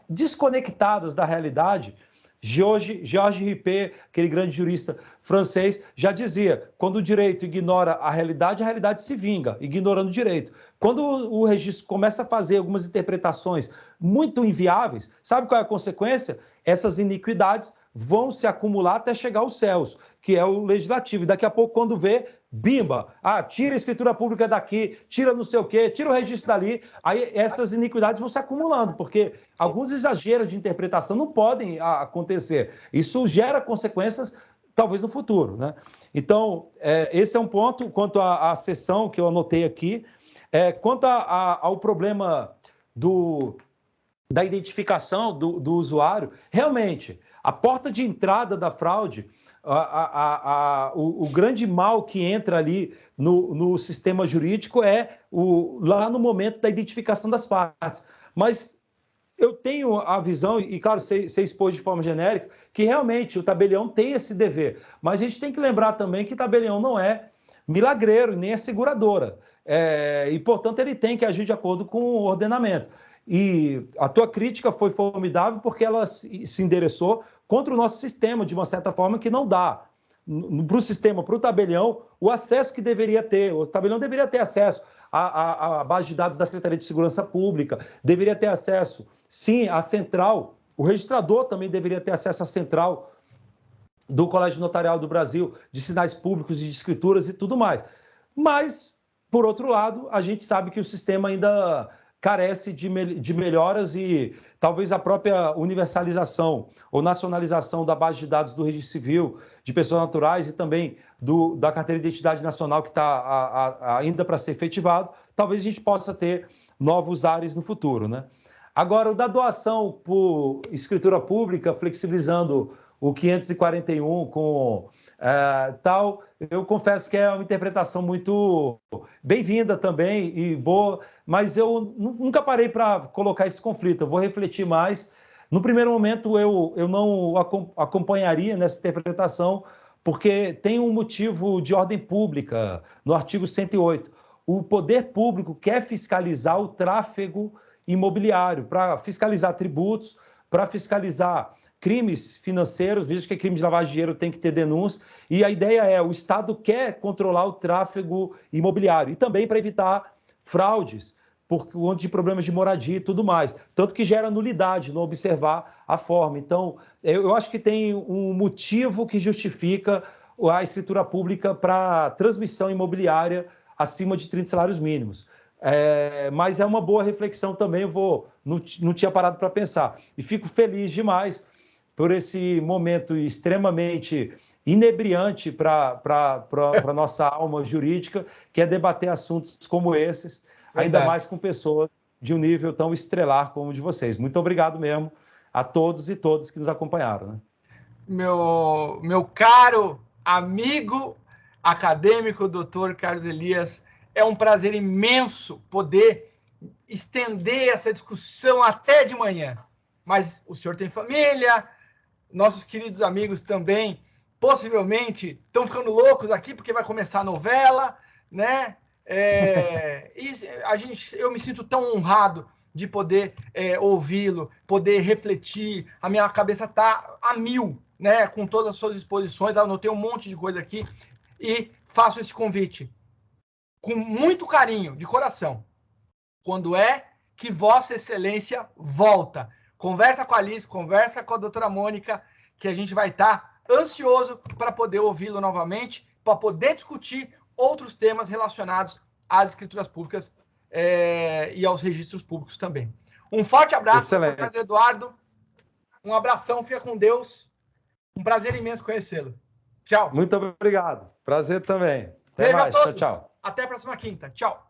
desconectadas da realidade, Georges Rippé, aquele grande jurista, francês já dizia, quando o direito ignora a realidade se vinga, ignorando o direito. Quando o registro começa a fazer algumas interpretações muito inviáveis, sabe qual é a consequência? Essas iniquidades vão se acumular até chegar aos céus, que é o legislativo. E daqui a pouco, quando vê, bimba, tira a escritura pública daqui, tira não sei o quê, tira o registro dali, aí essas iniquidades vão se acumulando, porque alguns exageros de interpretação não podem acontecer. Isso gera consequências, talvez no futuro, né? Então, esse é um ponto quanto à sessão que eu anotei aqui. Quanto ao problema da identificação do usuário, realmente, a porta de entrada da fraude, o grande mal que entra ali no sistema jurídico é lá no momento da identificação das partes. Mas eu tenho a visão, e claro, você expôs de forma genérica, que realmente o tabelião tem esse dever. Mas a gente tem que lembrar também que tabelião não é milagreiro, nem é seguradora. E, portanto, ele tem que agir de acordo com o ordenamento. E a tua crítica foi formidável porque ela se endereçou contra o nosso sistema, de uma certa forma, que não dá para o sistema, para o tabelião, o acesso que deveria ter. O tabelião deveria ter acesso à base de dados da Secretaria de Segurança Pública, deveria ter acesso, sim, à central. O registrador também deveria ter acesso à central do Colégio Notarial do Brasil, de sinais públicos e de escrituras e tudo mais. Mas, por outro lado, a gente sabe que o sistema ainda carece de melhoras e talvez a própria universalização ou nacionalização da base de dados do Registro Civil, de pessoas naturais e também da Carteira de Identidade Nacional, que está ainda para ser efetivado, talvez a gente possa ter novos ares no futuro, né? Agora, o da doação por escritura pública, flexibilizando o 541 com tal, eu confesso que é uma interpretação muito bem-vinda também e boa, mas eu nunca parei para colocar esse conflito, eu vou refletir mais. No primeiro momento, eu não acompanharia nessa interpretação, porque tem um motivo de ordem pública, no artigo 108. O poder público quer fiscalizar o tráfego imobiliário, para fiscalizar tributos, para fiscalizar crimes financeiros, veja que crime de lavagem de dinheiro tem que ter denúncia, e a ideia é, o Estado quer controlar o tráfego imobiliário, e também para evitar fraudes, por conta de problemas de moradia e tudo mais, tanto que gera nulidade não observar a forma. Então, eu acho que tem um motivo que justifica a escritura pública para transmissão imobiliária acima de 30 salários mínimos. Mas é uma boa reflexão também, não tinha parado para pensar. E fico feliz demais por esse momento extremamente inebriante para a nossa alma jurídica, que é debater assuntos como esses, ainda mais com pessoas de um nível tão estrelar como o de vocês. Muito obrigado mesmo a todos e todas que nos acompanharam, né? Meu caro amigo acadêmico, doutor Carlos Elias, é um prazer imenso poder estender essa discussão até de manhã. Mas o senhor tem família, nossos queridos amigos também, possivelmente, estão ficando loucos aqui porque vai começar a novela, né? Eu me sinto tão honrado de poder ouvi-lo, poder refletir. A minha cabeça está a mil, né? Com todas as suas exposições, anotei um monte de coisa aqui e faço esse convite com muito carinho, de coração. Quando é que Vossa Excelência volta? Conversa com a Alice, conversa com a doutora Mônica, que a gente vai estar ansioso para poder ouvi-lo novamente, para poder discutir outros temas relacionados às escrituras públicas e aos registros públicos também. Um forte abraço, Carlos Eduardo. Um abração, fica com Deus. Um prazer imenso conhecê-lo. Tchau. Muito obrigado. Prazer também. Até mais. Tchau, tchau. Até a próxima quinta. Tchau.